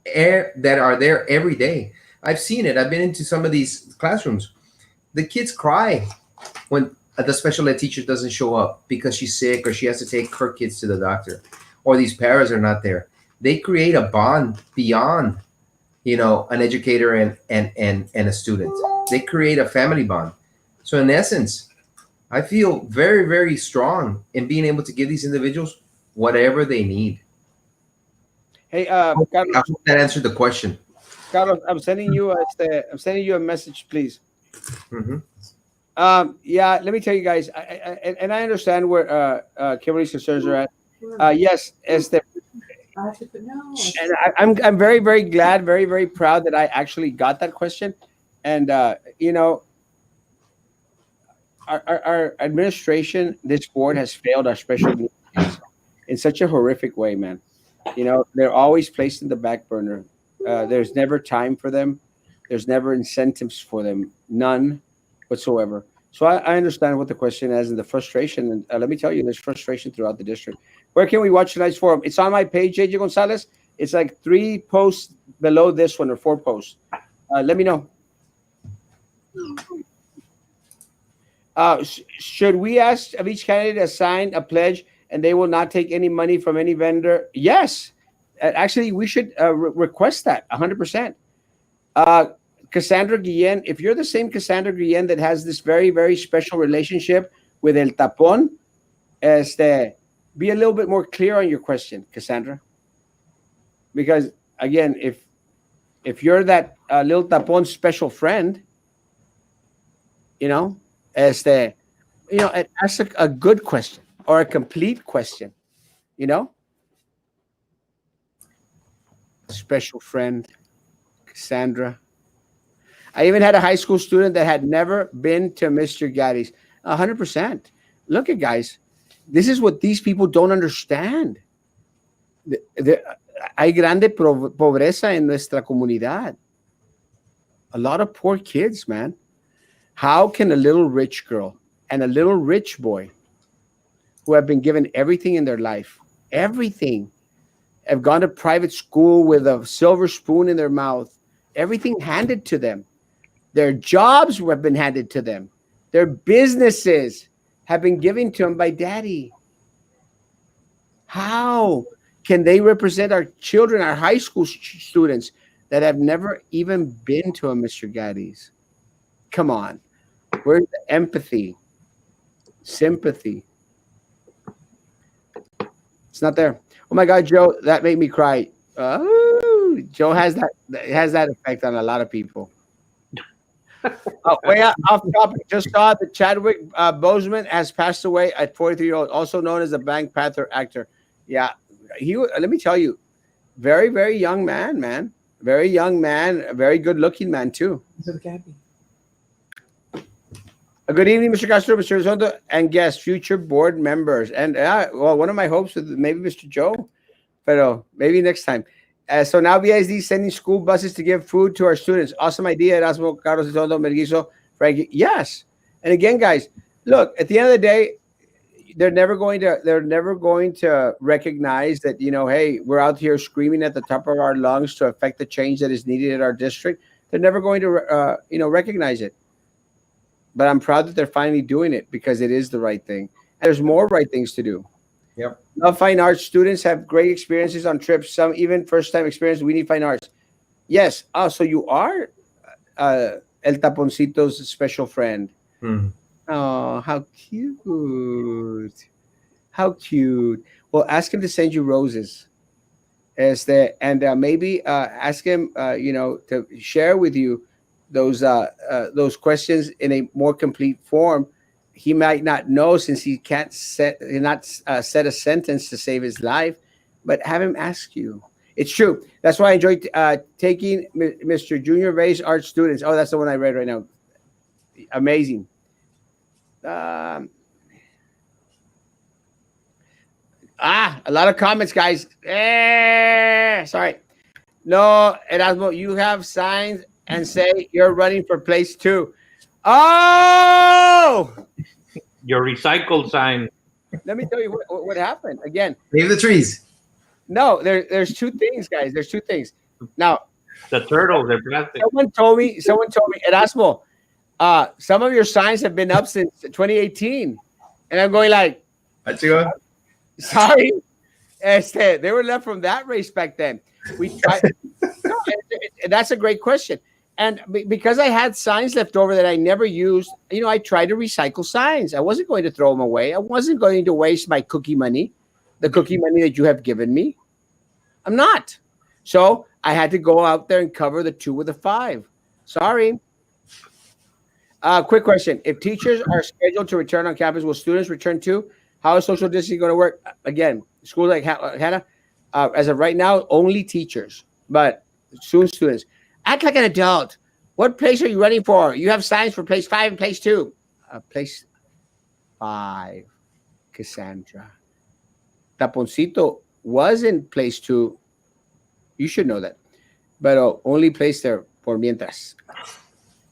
B: that are there every day. I've seen it. I've been into some of these classrooms. The kids cry when the special ed teacher doesn't show up because she's sick or she has to take her kids to the doctor, or these parents are not there. They create a bond beyond, an educator and a student. They create a family bond. So in essence, I feel very, very strong in being able to give these individuals whatever they need.
A: Hey,
B: I
A: Carlos,
B: hope that answered the question.
A: Carlos, I'm sending you a message, please.
B: Mm-hmm.
A: Yeah, let me tell you guys, I understand where Kimberly's concerns are at. Yes, and I'm very, very glad, very, very proud that I actually got that question. And our administration, this board has failed our special needs in such a horrific way, man. They're always placed in the back burner. There's never time for them. There's never incentives for them. None whatsoever. So I understand what the question is and the frustration. And let me tell you, there's frustration throughout the district. Where can we watch tonight's forum? It's on my page, JJ Gonzalez. It's like 3 posts below this one or 4 posts. Let me know. Should we ask of each candidate to sign a pledge and they will not take any money from any vendor? Yes. Actually, we should request that 100%. Cassandra Guillen, if you're the same Cassandra Guillen that has this very, very special relationship with El Tapón, be a little bit more clear on your question, Cassandra. Because, again, if you're that Lil Tapón special friend, ask a good question or a complete question, Special friend, Cassandra. I even had a high school student that had never been to Mr. Gaddy's. 100%. Look at guys. This is what these people don't understand. Hay grande pobreza en nuestra comunidad. A lot of poor kids, man. How can a little rich girl and a little rich boy who have been given everything in their life, everything, have gone to private school with a silver spoon in their mouth, everything handed to them. Their jobs have been handed to them. Their businesses have been given to them by daddy. How can they represent our children, our high school students that have never even been to a Mr. Gaddy's? Come on. Where's the empathy? Sympathy? It's not there. Oh my God, Joe, that made me cry. Oh, Joe has that effect on a lot of people. Way off topic. Just saw that Chadwick Boseman has passed away at 43 years old, also known as the Black Panther actor. Yeah, Let me tell you, very, very young man, man. Very young man, a very good looking man, too. A good evening, Mr. Castro, Mr. Elizondo, and guests, future board members. And well, one of my hopes is maybe Mr. Joe, but maybe next time. So now BISD sending school buses to give food to our students. Awesome idea, Erasmo, Carlos Elizondo, Merguizo, Frankie. Yes. And again, guys, look, at the end of the day, they're never going to recognize that, hey, we're out here screaming at the top of our lungs to affect the change that is needed in our district. They're never going to recognize it. But I'm proud that they're finally doing it because it is the right thing. And there's more right things to do.
B: Yep.
A: Love fine arts students have great experiences on trips. Some even first-time experience. We need fine arts. Yes. Oh, so you are El Taponcito's special friend.
B: Mm-hmm.
A: Oh, how cute. How cute. Well, ask him to send you roses. And maybe ask him, to share with you those questions in a more complete form. He might not know since he can't set a sentence to save his life, but have him ask you. It's true. That's why I enjoy taking Mr. Junior Ray's art students. Oh, that's the one I read right now. Amazing. A lot of comments, guys. Sorry. No, Erasmo, you have signs and say you're running for place 2. Oh!
C: Your recycled sign.
A: Let me tell you what happened. Again.
B: Save the trees.
A: No, there's 2 things, guys. There's 2 things. Now.
C: The turtles, they're plastic.
A: Someone told me, Erasmo, some of your signs have been up since 2018. And I'm going like, sorry. They were left from that race back then. We tried. No, and that's a great question. And because I had signs left over that I never used, I tried to recycle signs. I wasn't going to throw them away. I wasn't going to waste my cookie money, the cookie money that you have given me. I'm not. So I had to go out there and cover the 2 with a 5. Sorry. Quick question. If teachers are scheduled to return on campus, will students return too? How is social distancing going to work? Again, schools like Hannah, as of right now, only teachers, but soon students. Act like an adult. What place are you running for? You have signs for place 5 and place 2. Place 5, Cassandra. Taponcito was in place 2. You should know that. But only place there por mientras.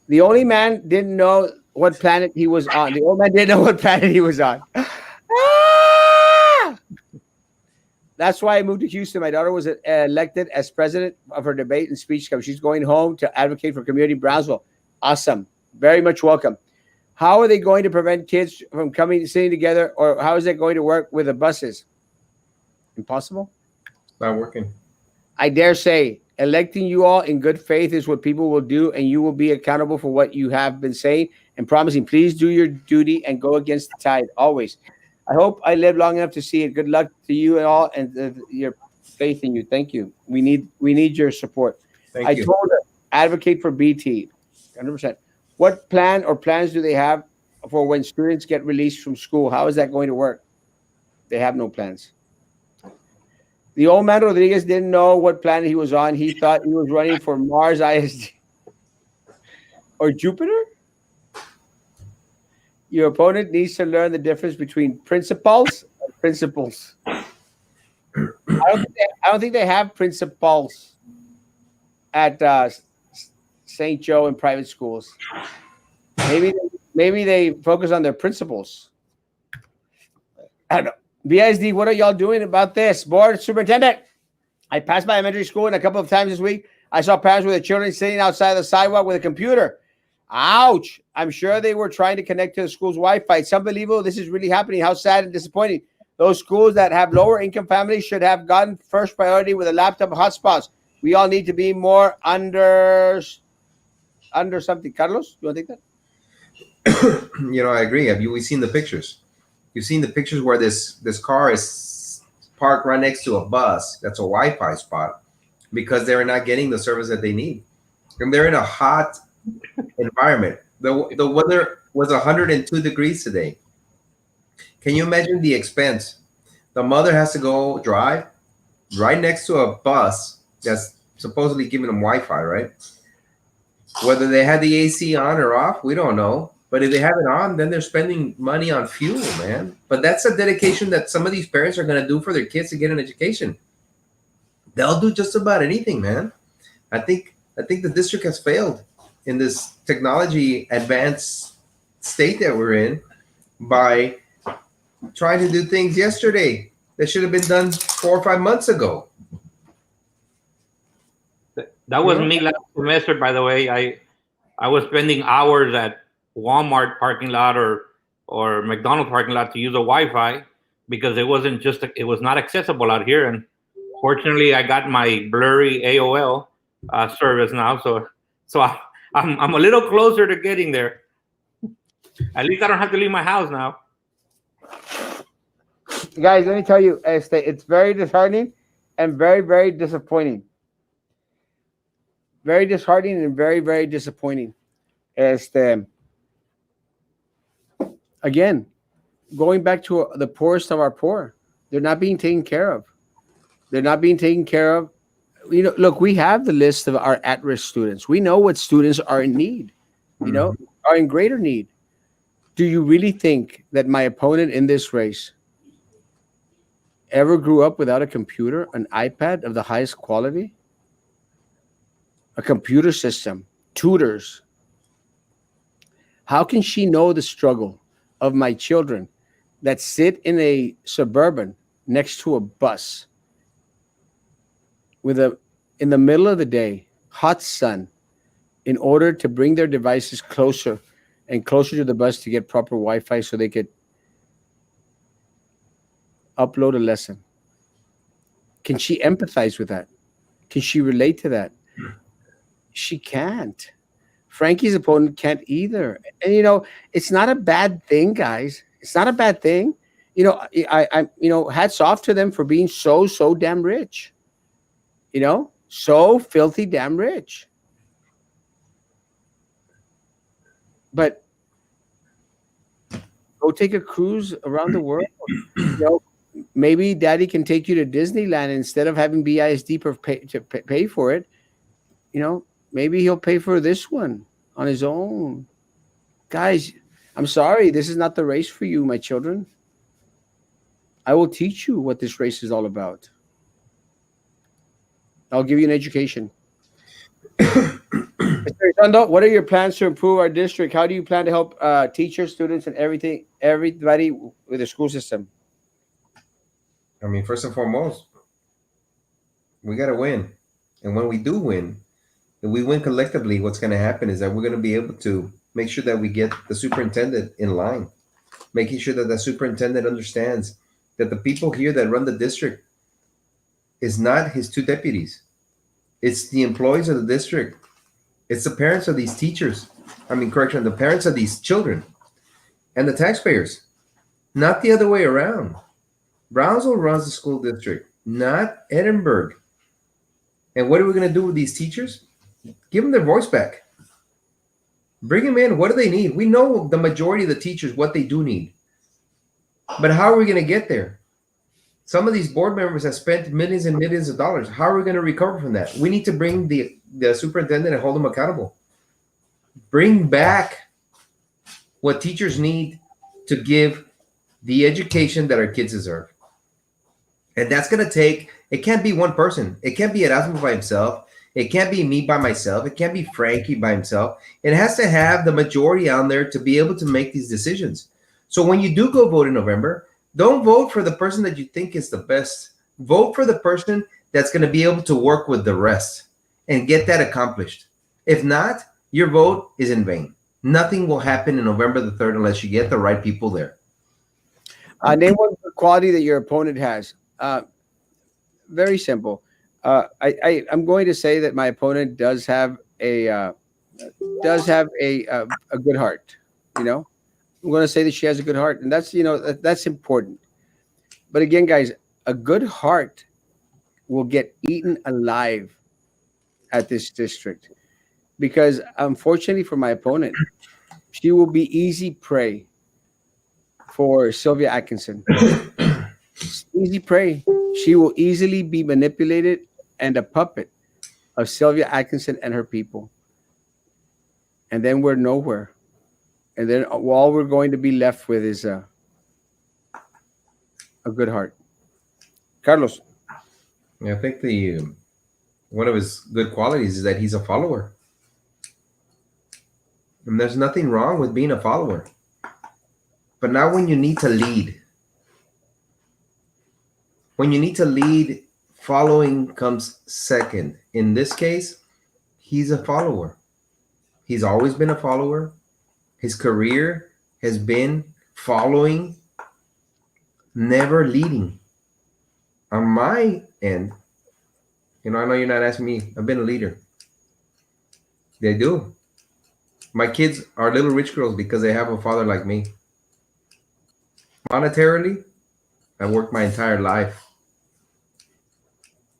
A: The only man didn't know what planet he was on. The old man didn't know what planet he was on. That's why I moved to Houston. My daughter was elected as president of her debate and speech club. She's going home to advocate for community in Brownsville. Awesome. Very much welcome. How are they going to prevent kids from sitting together, or how is it going to work with the buses? Impossible?
B: It's not working.
A: I dare say, electing you all in good faith is what people will do, and you will be accountable for what you have been saying and promising. Please do your duty and go against the tide, always. I hope I live long enough to see it. Good luck to you and all, and your faith in you. Thank you. We need your support. I told her, advocate for BT, 100%. What plan or plans do they have for when students get released from school? How is that going to work? They have no plans. The old man Rodriguez didn't know what planet he was on. He thought he was running for Mars ISD or Jupiter. Your opponent needs to learn the difference between principles and principles. I don't think they have principles at St. Joe in private schools. Maybe they focus on their principles. I don't know. BISD, what are y'all doing about this? Board superintendent, I passed by elementary school and a couple of times this week. I saw parents with their children sitting outside the sidewalk with a computer. Ouch. I'm sure they were trying to connect to the school's Wi-Fi. It's unbelievable. This is really happening. How sad and disappointing. Those schools that have lower income families should have gotten first priority with a laptop hotspots. We all need to be more under something. Carlos, you want to take that?
B: I agree. Have we seen the pictures? You've seen the pictures where this car is parked right next to a bus. That's a Wi-Fi spot because they're not getting the service that they need. And they're in a hot environment. The weather was 102 degrees today. Can you imagine the expense? The mother has to go drive right next to a bus that's supposedly giving them Wi-Fi, right? Whether they had the AC on or off, we don't know. But if they have it on, then they're spending money on fuel, man. But that's a dedication that some of these parents are going to do for their kids to get an education. They'll do just about anything, man. I think the district has failed in this technology advanced state that we're in by trying to do things yesterday that should have been done 4 or 5 months ago.
C: That was me last semester, by the way. I was spending hours at Walmart parking lot or McDonald's parking lot to use the Wi-Fi because it was not accessible out here. And fortunately, I got my blurry AOL service now, so I'm a little closer to getting there. At least I don't have to leave my house now.
A: Guys, let me tell you, it's very disheartening and very, very disappointing. Very disheartening and very, very disappointing. Again, going back to the poorest of our poor, they're not being taken care of. They're not being taken care of. You know, look, we have the list of our at-risk students. We know what students are in need, are in greater need. Do you really think that my opponent in this race ever grew up without a computer, an iPad of the highest quality, a computer system, tutors? How can she know the struggle of my children that sit in a Suburban next to a bus in the middle of the day, hot sun, in order to bring their devices closer and closer to the bus to get proper Wi-Fi so they could upload a lesson? Can she empathize with that? Can she relate to that? She can't. Frankie's opponent can't either. And it's not a bad thing, guys. It's not a bad thing. I hats off to them for being so damn rich. So filthy damn rich. But go take a cruise around the world. Maybe daddy can take you to Disneyland instead of having BISD pay for it. Maybe he'll pay for this one on his own. Guys, I'm sorry. This is not the race for you, my children. I will teach you what this race is all about. I'll give you an education. Mr. Redondo, what are your plans to improve our district? How do you plan to help teachers, students, and everybody with the school system?
B: I mean, first and foremost, we got to win. And when we do win, if we win collectively, what's going to happen is that we're going to be able to make sure that we get the superintendent in line, making sure that the superintendent understands that the people here that run the district is not his two deputies. It's the employees of the district. It's the parents of these teachers. The parents of these children and the taxpayers, not the other way around. Brownsville runs the school district, not Edinburgh. And what are we going to do with these teachers? Give them their voice back. Bring them in. What do they need? We know the majority of the teachers, what they do need. But how are we going to get there? Some of these board members have spent millions and millions of dollars. How are we going to recover from that? We need to bring the superintendent and hold them accountable. Bring back what teachers need to give the education that our kids deserve. And that's going to take, it can't be one person. It can't be Erasmo by himself. It can't be me by myself. It can't be Frankie by himself. It has to have the majority on there to be able to make these decisions. So when you do go vote in November, don't vote for the person that you think is the best. Vote for the person that's going to be able to work with the rest and get that accomplished. If not, your vote is in vain. Nothing will happen in November the 3rd unless you get the right people there.
A: Name one quality that your opponent has. Very simple. I'm going to say that my opponent does have a good heart. I'm going to say that she has a good heart, and that's important. But again, guys, a good heart will get eaten alive at this district, because unfortunately for my opponent, she will be easy prey for Sylvia Atkinson. Easy prey. She will easily be manipulated and a puppet of Sylvia Atkinson and her people. And then we're nowhere. And then all we're going to be left with is a good heart. Carlos.
B: I think one of his good qualities is that he's a follower. And there's nothing wrong with being a follower. But now when you need to lead, following comes second. In this case, he's a follower. He's always been a follower. His career has been following, never leading. On my end, I know you're not asking me. I've been a leader. They do. My kids are little rich girls because they have a father like me. Monetarily, I've worked my entire life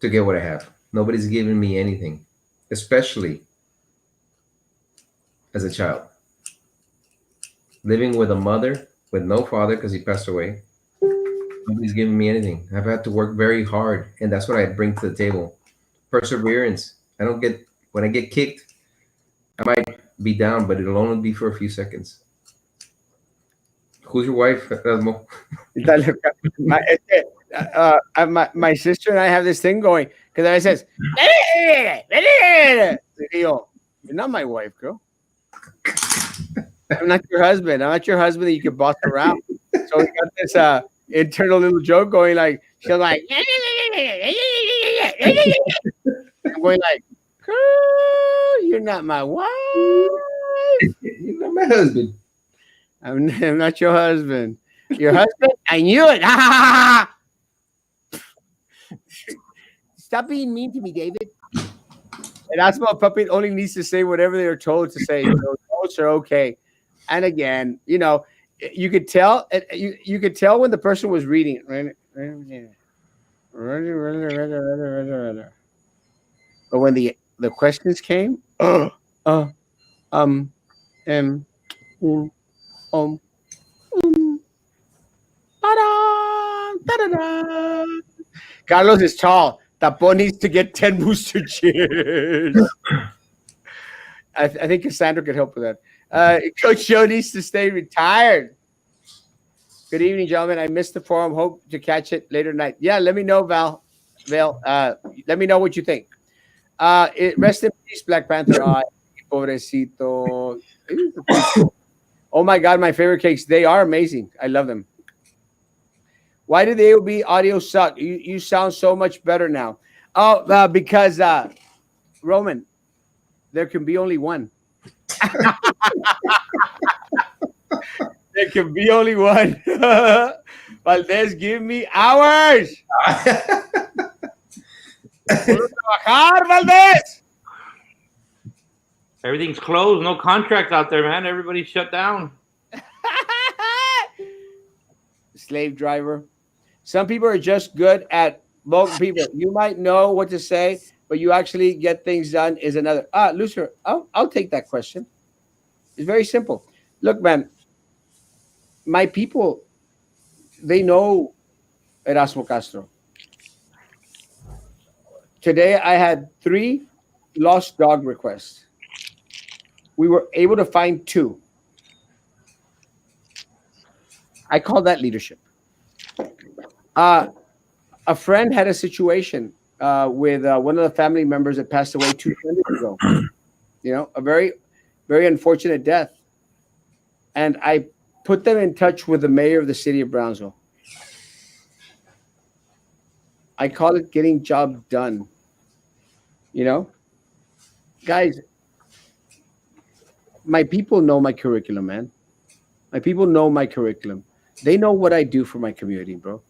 B: to get what I have. Nobody's giving me anything, especially as a child. Living with a mother with no father because he passed away. Nobody's giving me anything. I've had to work very hard, and that's what I bring to the table. Perseverance. When I get kicked, I might be down, but it'll only be for a few seconds. Who's your wife, Erasmo?
A: My sister and I have this thing going because I says, "You're not my wife, girl. I'm not your husband. I'm not your husband that you can boss around." So we got this internal little joke going. Like she'll like, I'm going like, "Girl, you're not my wife.
B: You're not my husband.
A: I'm not your husband. Your husband? I knew it. Stop being mean to me, David." And Asma Puppet only needs to say whatever they're told to say. Those notes are okay. And again, you could tell. You could tell when the person was reading it. But when the questions came, Carlos is tall. Tapon needs to get 10 booster chairs. I think Cassandra could help with that. Coach Joe needs to stay retired. Good evening, gentlemen. I missed the forum. Hope to catch it later tonight. Yeah, let me know, Val. Let me know what you think. Rest in peace, Black Panther. Ay, pobrecito. Oh my God, my favorite cakes. They are amazing. I love them. Why did the AOB audio suck? You sound so much better now. Oh, because Roman, there can be only one. There can be only one. Valdez, give me hours. Trabajar, Valdez.
C: Everything's closed. No contracts out there, man. Everybody's shut down.
A: Slave driver. Some people are just good at both people. You might know what to say, but you actually get things done is another. Lucifer, I'll take that question. It's very simple. Look, man, my people, they know Erasmo Castro. Today, I had 3 lost dog requests. We were able to find 2. I call that leadership. A friend had a situation with one of the family members that passed away 2 Sundays ago. A very, very unfortunate death. And I put them in touch with the mayor of the city of Brownsville. I call it getting job done. Guys, my people know my curriculum, man. My people know my curriculum. They know what I do for my community, bro.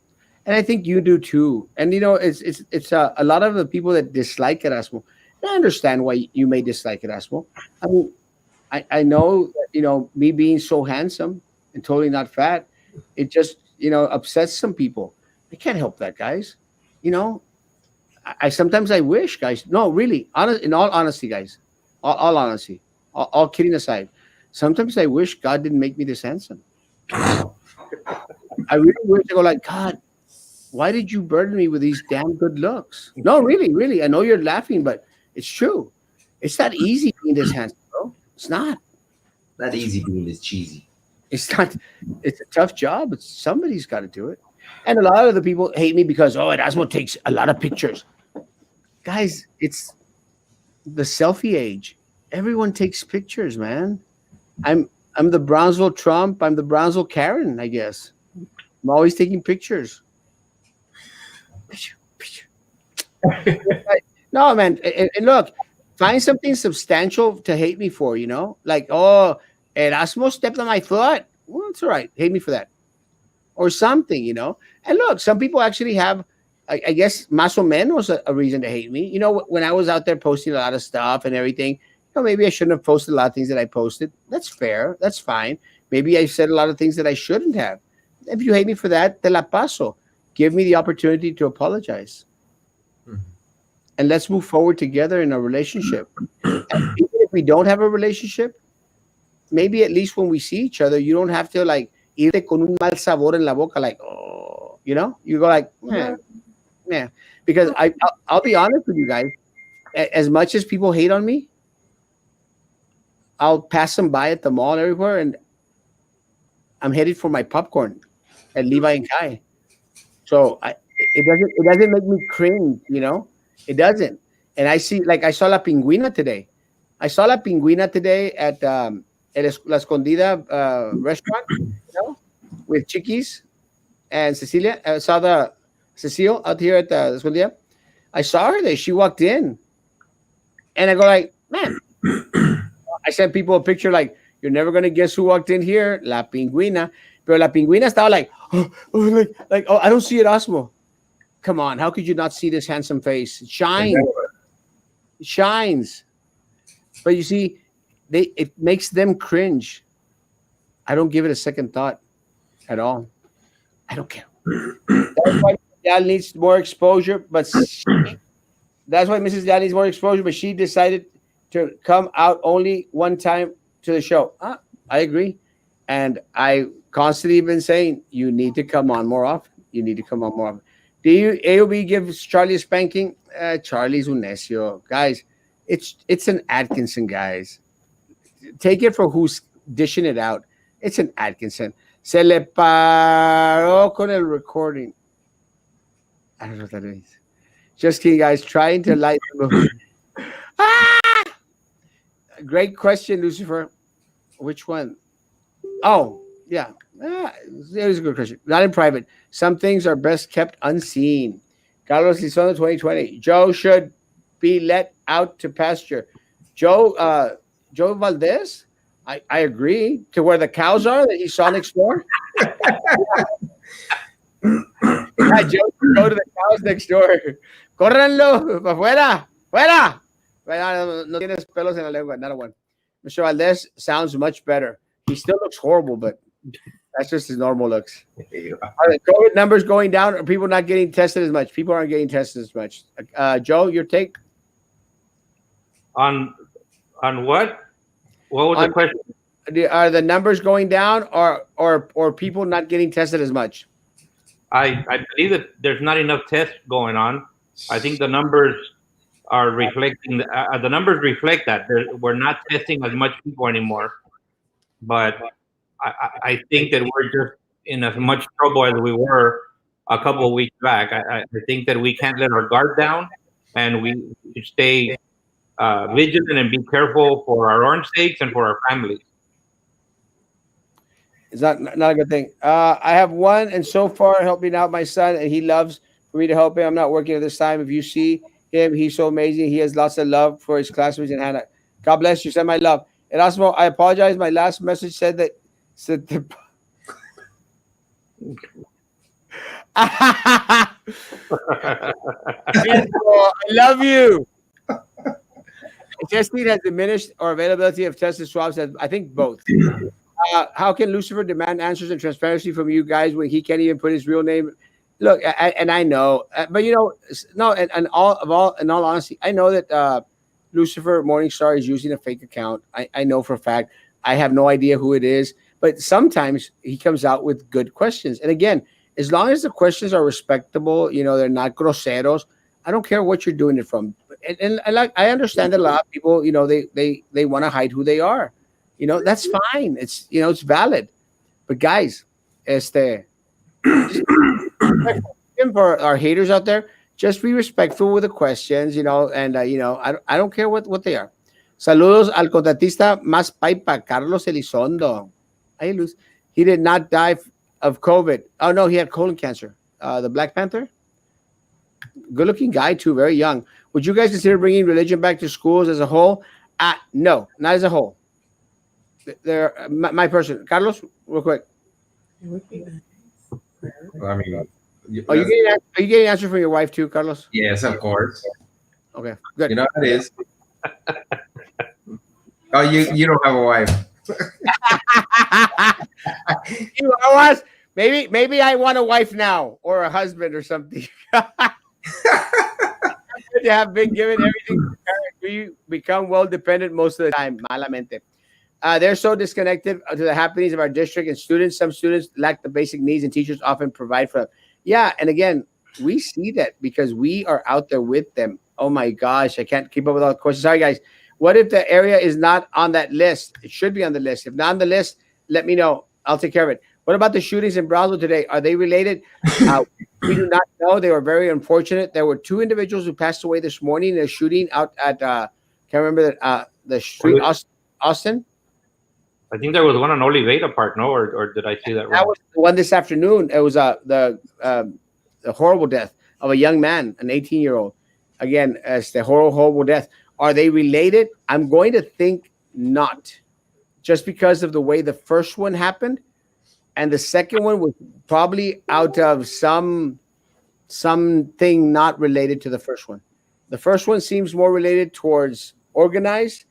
A: And I think you do too. And it's a lot of the people that dislike Erasmo. I understand why you may dislike Erasmo. I mean, I know that, me being so handsome and totally not fat, it just upsets some people. I can't help that, guys. I sometimes I wish, guys. No, really, in all honesty, guys. All honesty, all kidding aside, sometimes I wish God didn't make me this handsome. I really wish I go like, God, Why did you burden me with these damn good looks? No, really, really. I know you're laughing, but it's true. It's not easy being this handsome, bro. It's not.
B: Not easy being this cheesy.
A: It's not. It's a tough job. It's somebody's got to do it. And a lot of the people hate me because Erasmo takes a lot of pictures. Guys, it's the selfie age. Everyone takes pictures, man. I'm the Brownsville Trump. I'm the Brownsville Karen, I guess. I'm always taking pictures. No, man. And look, find something substantial to hate me for, Like, Erasmo stepped on my foot. Well, it's all right. Hate me for that. Or something, And look, some people actually have, I guess, más o menos a reason to hate me. When I was out there posting a lot of stuff and everything, maybe I shouldn't have posted a lot of things that I posted. That's fair. That's fine. Maybe I said a lot of things that I shouldn't have. If you hate me for that, te la paso. Give me the opportunity to apologize. And let's move forward together in a relationship. And even if we don't have a relationship, maybe at least when we see each other, you don't have to like irte con un mal sabor en la boca, like, you go like, yeah. Because I'll be honest with you guys, as much as people hate on me, I'll pass them by at the mall and everywhere, and I'm headed for my popcorn at Levi and Kai. So it doesn't make me cringe, It doesn't. And I saw La Pingüina today. I saw La Pingüina today at La Escondida restaurant, with Chiquis and Cecilia. I saw the Cecile out here at the Escondida. I saw her there. She walked in. And I go like, man. I sent people a picture like, you're never going to guess who walked in here. La Pingüina. Pero La Pingüina estaba like, I don't see Erasmo. Come on, how could you not see this handsome face? It shines. It shines. But you see, it makes them cringe. I don't give it a second thought at all. I don't care. That's why Dad needs more exposure, but that's why Mrs. Dad needs more exposure, but she decided to come out only one time to the show. I agree. And I constantly been saying, you need to come on more often. You need to come on more often. Do you AOB give Charlie a spanking? Charlie's un necio. Guys, it's an Atkinson, guys. Take it for who's dishing it out. It's an Atkinson. Se le paró con el recording. I don't know what that means. Just kidding, guys. Trying to light the mood. Great question, Lucifer. Which one? Oh, yeah. It was a good question. Not in private. Some things are best kept unseen. Carlos Lizondo 2020. Joe should be let out to pasture. Joe Valdez? I agree. To where the cows are that he saw next door? Yeah, Joe should go to the cows next door. Córranlo, pa' fuera, fuera. No tienes pelos en la lengua, not a one. Mr. Valdez sounds much better. He still looks horrible, but that's just his normal looks. Are the COVID numbers going down? Are people not getting tested as much? People aren't getting tested as much. Joe, your take?
C: On what? What was the question?
A: Are the numbers going down, or people not getting tested as much?
C: I believe that there's not enough tests going on. I think the numbers are reflecting the numbers reflect that we're not testing as much people anymore. But I think that we're just in as much trouble as we were a couple of weeks back. I think that we can't let our guard down, and we should stay vigilant and be careful for our own sakes and for our families.
A: It's not a good thing. I have one, and so far helping out my son, and he loves for me to help him. I'm not working at this time. If you see him, he's so amazing. He has lots of love for his classmates and Hannah. God bless you. Send my love. Erasmo, I apologize. My last message said the I love you. Testing has diminished or availability of tested swabs has, I think, both. How can Lucifer demand answers and transparency from you guys when he can't even put his real name? Look, and I know, but no, and in all honesty, I know that Lucifer Morningstar is using a fake account. I know for a fact. I have no idea who it is, but sometimes he comes out with good questions. And again, as long as the questions are respectable, they're not groseros. I don't care what you're doing it from. And I understand that a lot of people, they want to hide who they are. That's fine. It's valid. But guys, este, and for our haters out there, just be respectful with the questions, and I don't care what they are. Saludos al contratista más paipa, Carlos Elizondo. Hey, Luz. He did not die of COVID. Oh no, he had colon cancer. The Black Panther, good-looking guy too, very young. Would you guys consider bringing religion back to schools as a whole? No, not as a whole. My person, Carlos, real quick.
B: I mean,
A: Are you getting an answer from your wife too, Carlos?
B: yes, of course.
A: Okay, good.
B: You know how it is. Oh, you don't have a wife.
A: You know what? Maybe I want a wife now or a husband or something. You have been given everything. We become well dependent most of the time. Malamente. They're so disconnected to the happenings of our district and students. Some students lack the basic needs, and teachers often provide for them. Yeah, and again, we see that because we are out there with them. Oh my gosh, I can't keep up with all the questions. Sorry, guys. What if the area is not on that list? It should be on the list. If not on the list, let me know. I'll take care of it. What about the shootings in Brownsville today? Are they related? We do not know. They were very unfortunate. There were 2 individuals who passed away this morning in a shooting out at can't remember the street, Austin.
C: I think there was one on Oliveda Park, no? Or did I see that wrong?
A: That was the one this afternoon. It was the horrible death of a young man, an 18-year-old. Again, as the horrible death. Are they related? I'm going to think not, just because of the way the first one happened, and the second one was probably out of something not related to the first one. The first one seems more related towards organized,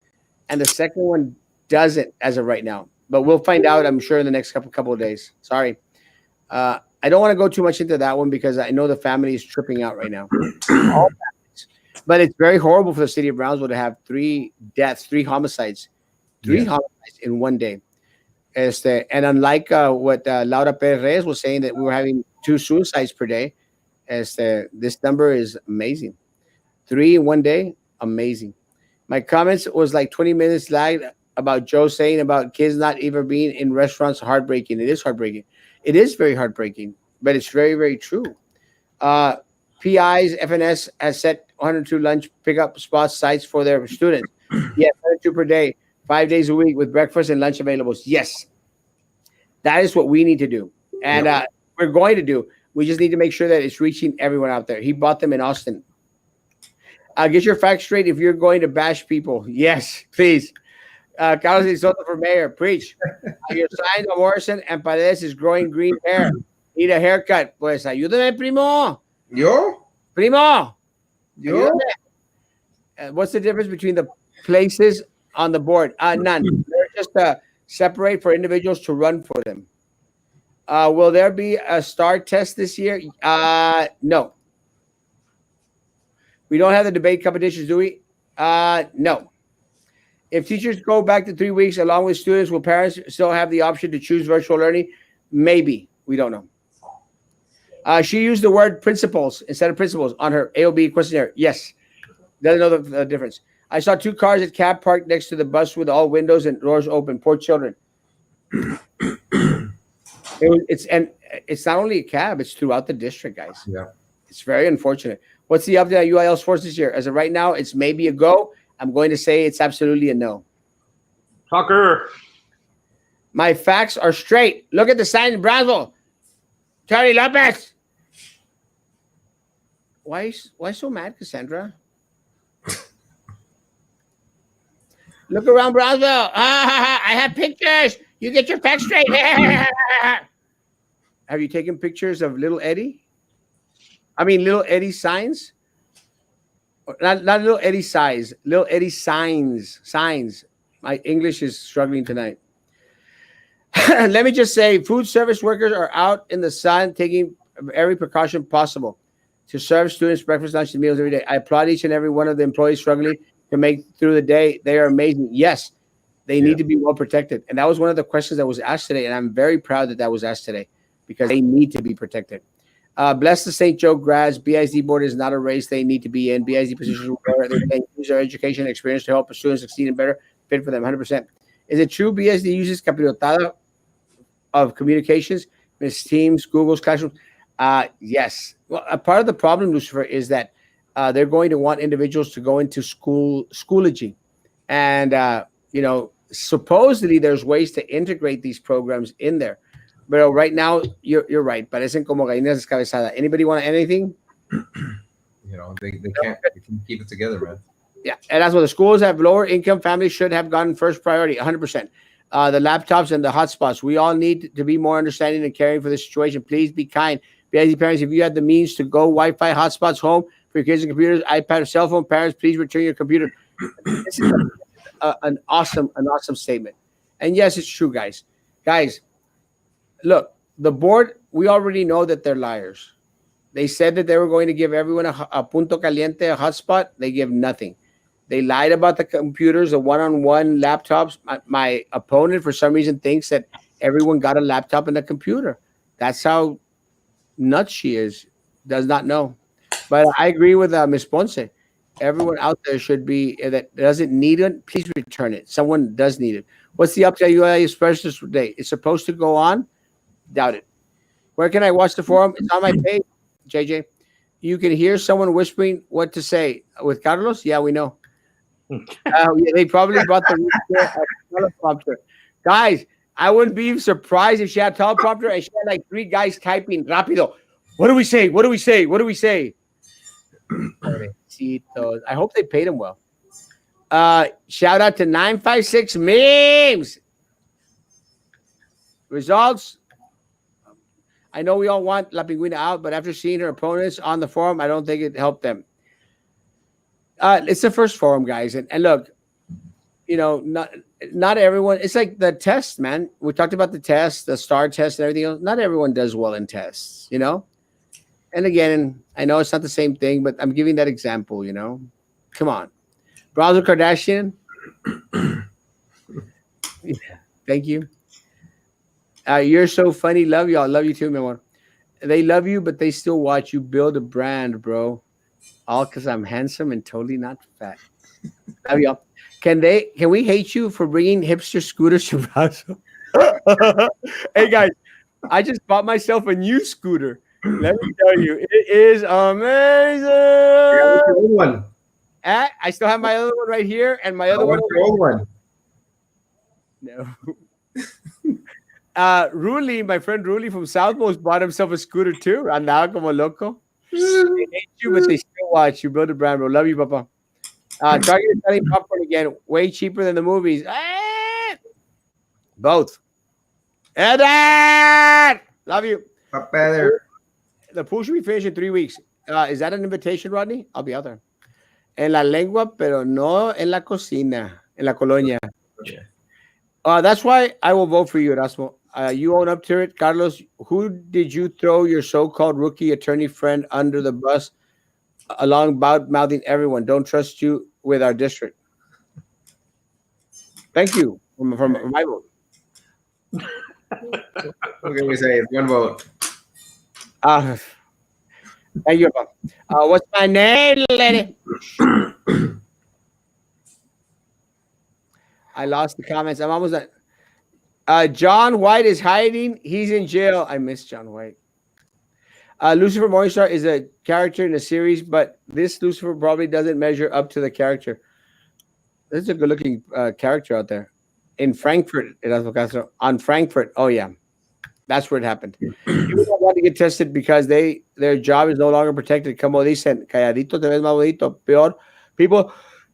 A: and the second one doesn't as of right now. But we'll find out, I'm sure, in the next couple of days. Sorry. I don't want to go too much into that one because I know the family is tripping out right now. All families. But it's very horrible for the city of Brownsville to have 3 deaths, 3 homicides, 3 homicides in one day. And unlike what Laura Perez was saying, that we were having 2 suicides per day, this number is amazing. 3 in one day, amazing. My comments was like 20 minutes lagged about Joe saying about kids not even being in restaurants. Heartbreaking. It is heartbreaking. It is very heartbreaking, but it's very, very true. PIs, FNS has set 102 lunch pickup spot sites for their students. Yes, 102 per day, 5 days a week with breakfast and lunch available. Yes, that is what we need to do. And we're going to do. We just need to make sure that it's reaching everyone out there. He bought them in Austin. Get your facts straight if you're going to bash people. Yes, please. Carlos Elizondo for mayor. Preach. Your sign of Morrison and Paredes is growing green hair. Need a haircut. Pues ayúdame, primo.
B: Yo?
A: Primo.
B: Yo?
A: What's the difference between the places on the board? None. They're just separate for individuals to run for them. Will there be a STAR test this year? No. We don't have the debate competitions, do we? No. If teachers go back to 3 weeks along with students, will parents still have the option to choose virtual learning? Maybe. We don't know. She used the word principals instead of principals on her AOB questionnaire. Yes. Doesn't know the difference. I saw 2 cars at cab parked next to the bus with all windows and doors open. Poor children. It's not only a cab, it's throughout the district, guys.
B: Yeah.
A: It's very unfortunate. What's the update on UIL sports this year? As of right now, it's maybe a go. I'm going to say it's absolutely a no.
C: Tucker.
A: My facts are straight. Look at the sign in Brownsville. Charlie Lopez. Why so mad, Cassandra? Look around Brownsville. I have pictures. You get your facts straight. Have you taken pictures of little Eddie? I mean, little Eddie signs? Not little Eddie size. Little Eddie signs. Signs. My English is struggling tonight. Let me just say, food service workers are out in the sun taking every precaution possible to serve students breakfast, lunch, and meals every day. I applaud each and every one of the employees struggling to make through the day. They are amazing. Yes, they need to be well protected. And that was one of the questions that was asked today. And I'm very proud that was asked today because they need to be protected. Bless the St. Joe grads. BISD board is not a race they need to be in. BISD positions where they can use their education and experience to help students succeed and better fit for them 100%. Is it true BISD uses capirotada of communications, Miss Teams, Google's Classroom? Yes. Well, a part of the problem, Lucifer, is that they're going to want individuals to go into Schoology. And, supposedly there's ways to integrate these programs in there. But right now, you're right. Parecen como gallinas descabezadas. Anybody want anything?
B: They can't keep it together, man.
A: Yeah, and that's what the schools have. Lower income families should have gotten first priority, 100%. The laptops and the hotspots. We all need to be more understanding and caring for the situation. Please be kind. BISD parents, if you have the means to go Wi-Fi hotspots home for your kids and computers, iPad or cell phone, parents, please return your computer. This is an awesome statement. And yes, it's true, guys. Guys, look, the board, we already know that they're liars. They said that they were going to give everyone a punto caliente, a hotspot. They give nothing. They lied about the computers, the one-on-one laptops. My opponent, for some reason, thinks that everyone got a laptop and a computer. That's how nuts she is. Does not know. But I agree with Ms. Ponce. Everyone out there should be that doesn't need it. Please return it. Someone does need it. What's the update UI specialist today? It's supposed to go on. Doubt it. Where can I watch the forum? It's on my page, JJ. You can hear someone whispering what to say. With Carlos? Yeah, we know. They probably brought the teleprompter. Guys, I wouldn't be surprised if she had a teleprompter and she had like 3 guys typing rapido. What do we say? What do we say? What do we say? I hope they paid him well. Shout out to 956 memes. Results. I know we all want La Pingüina out, but after seeing her opponents on the forum, I don't think it helped them. It's the first forum, guys. And look, not everyone. It's like the test, man. We talked about the test, the STAR test and everything else. Not everyone does well in tests, And again, I know it's not the same thing, but I'm giving that example, Come on. Brownsville Kardashian. Yeah, thank you. You're so funny. Love y'all. Love you too, my one. They love you, but they still watch you build a brand, bro. All because I'm handsome and totally not fat. Love y'all. Can we hate you for bringing hipster scooters to Brownsville? Hey, guys, I just bought myself a new scooter. Let me tell you, it is amazing.
B: The old one.
A: I still have my other one right here, and my other one.
B: The old one.
A: No. Ruli, my friend Ruli from Southmost, bought himself a scooter too. Andaba como loco. They hate you, but they still watch you. Build a brand, bro. Love you, Papa. Target is selling popcorn again, way cheaper than the movies. Both. Eddie! Love you.
B: Better.
A: The pool should be finished in 3 weeks. Is that an invitation, Rodney? I'll be out there. En la lengua, pero no en la cocina, en la colonia.
B: Yeah.
A: That's why I will vote for you, Erasmo. You own up to it. Carlos, who did you throw your so-called rookie attorney friend under the bus along mouthing everyone? Don't trust you with our district. Thank you from my vote.
B: What can we say? It's one vote.
A: Thank you. What's my name, lady? I lost the comments. I'm almost done. John White is hiding. He's in jail. I miss John White. Lucifer Morningstar is a character in a series, but this Lucifer probably doesn't measure up to the character. This is a good-looking character out there. In Frankfurt, on Frankfurt. Oh, yeah. That's where it happened. People don't want to get tested because their job is no longer protected. Como dicen, calladito te ves más bonito. Peor. People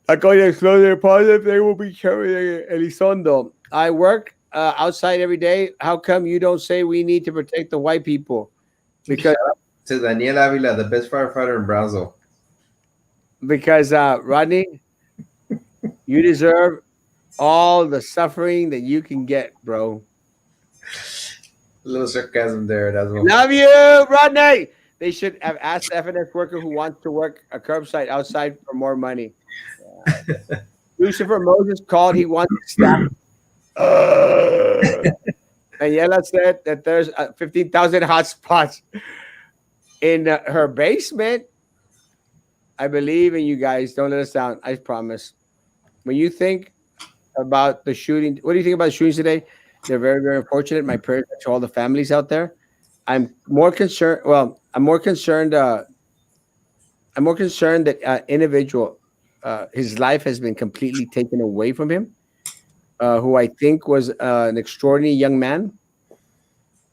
A: are going to explode their positive. They will be carrying Elizondo. I work outside every day. How come you don't say we need to protect the white people? Because
B: to Daniel Avila, the best firefighter in Brownsville.
A: Because Rodney, you deserve all the suffering that you can get, bro.
B: A little sarcasm there. That's what
A: Love you, Rodney. They should have asked the FNS worker who wants to work a curbside outside for more money. Lucifer Moses called. He wants to stop. Daniela said that there's 15,000 hotspots in her basement. I believe in you guys. Don't let us down. I promise. When you think about the shooting, what do you think about the shootings today? They're very, very unfortunate. My prayers are to all the families out there. I'm more concerned. Well, I'm more concerned. I'm more concerned that individual, his life has been completely taken away from him. Who I think was an extraordinary young man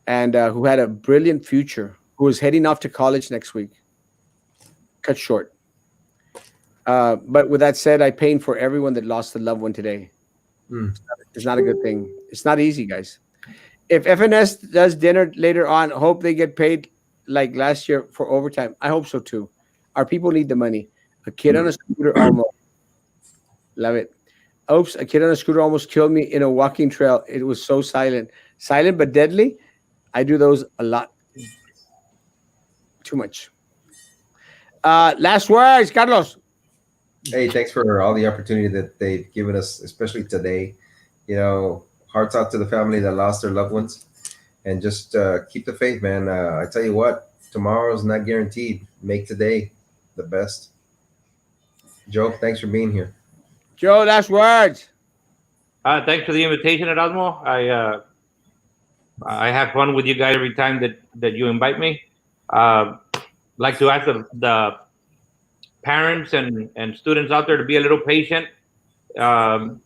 A: and who had a brilliant future. Who is heading off to college next week. Cut short. But with that said, I pain for everyone that lost a loved one today.
B: Mm.
A: It's not a good thing. It's not easy, guys. If FNS does dinner later on, hope they get paid like last year for overtime. I hope so too. Our people need the money. A kid on a scooter almost. Love it. Oops, a kid on a scooter almost killed me in a walking trail. It was so silent. Silent but deadly. I do those a lot. Too much. Last words, Carlos.
B: Hey, thanks for all the opportunity that they've given us, especially today. Hearts out to the family that lost their loved ones, and just keep the faith, man. I tell you what, tomorrow's not guaranteed. Make today the best. Joe, thanks for being here.
A: Joe, last words.
C: Thanks for the invitation, Erasmo. I have fun with you guys every time that you invite me. Like to ask the parents and students out there to be a little patient.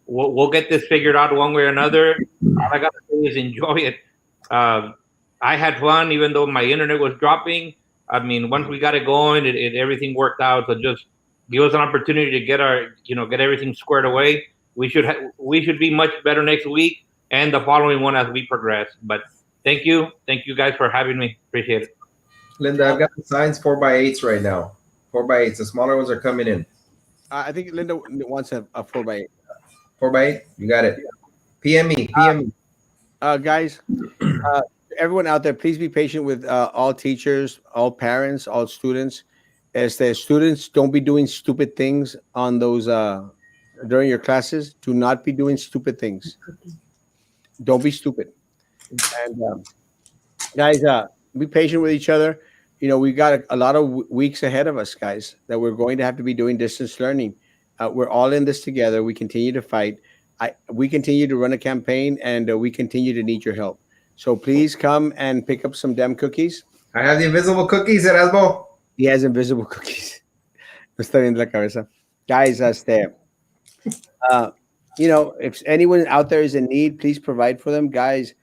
C: We'll get this figured out one way or another. All I gotta say is enjoy it. I had fun, even though my internet was dropping. I mean, once we got it going, everything worked out. So just give us an opportunity to get get everything squared away. We should be much better next week and the following one as we progress. But thank you guys for having me. Appreciate it.
B: Linda, I've got the signs 4x8s right now. 4x8s. The smaller ones are coming in.
A: I think Linda wants a 4x8.
B: 4x8. You got it. PM me. PM me.
A: Guys, everyone out there, please be patient with all teachers, all parents, all students. As the students, don't be doing stupid things on those during your classes. Do not be doing stupid things. Don't be stupid. And guys, be patient with each other. We got a lot of weeks ahead of us, guys, that we're going to have to be doing distance learning. We're all in this together. We continue to fight. We continue to run a campaign, and we continue to need your help. So please come and pick up some damn cookies.
B: I have the invisible cookies, Erasmo.
A: He has invisible cookies. Me está viendo la cabeza. Guys, if anyone out there is in need, please provide for them. Guys,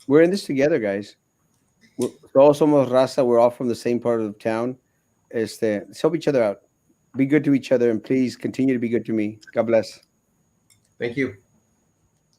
A: we're in this together, guys. Todos somos raza. We're all from the same part of town. Let's help each other out. Be good to each other, and please continue to be good to me. God bless.
B: Thank you.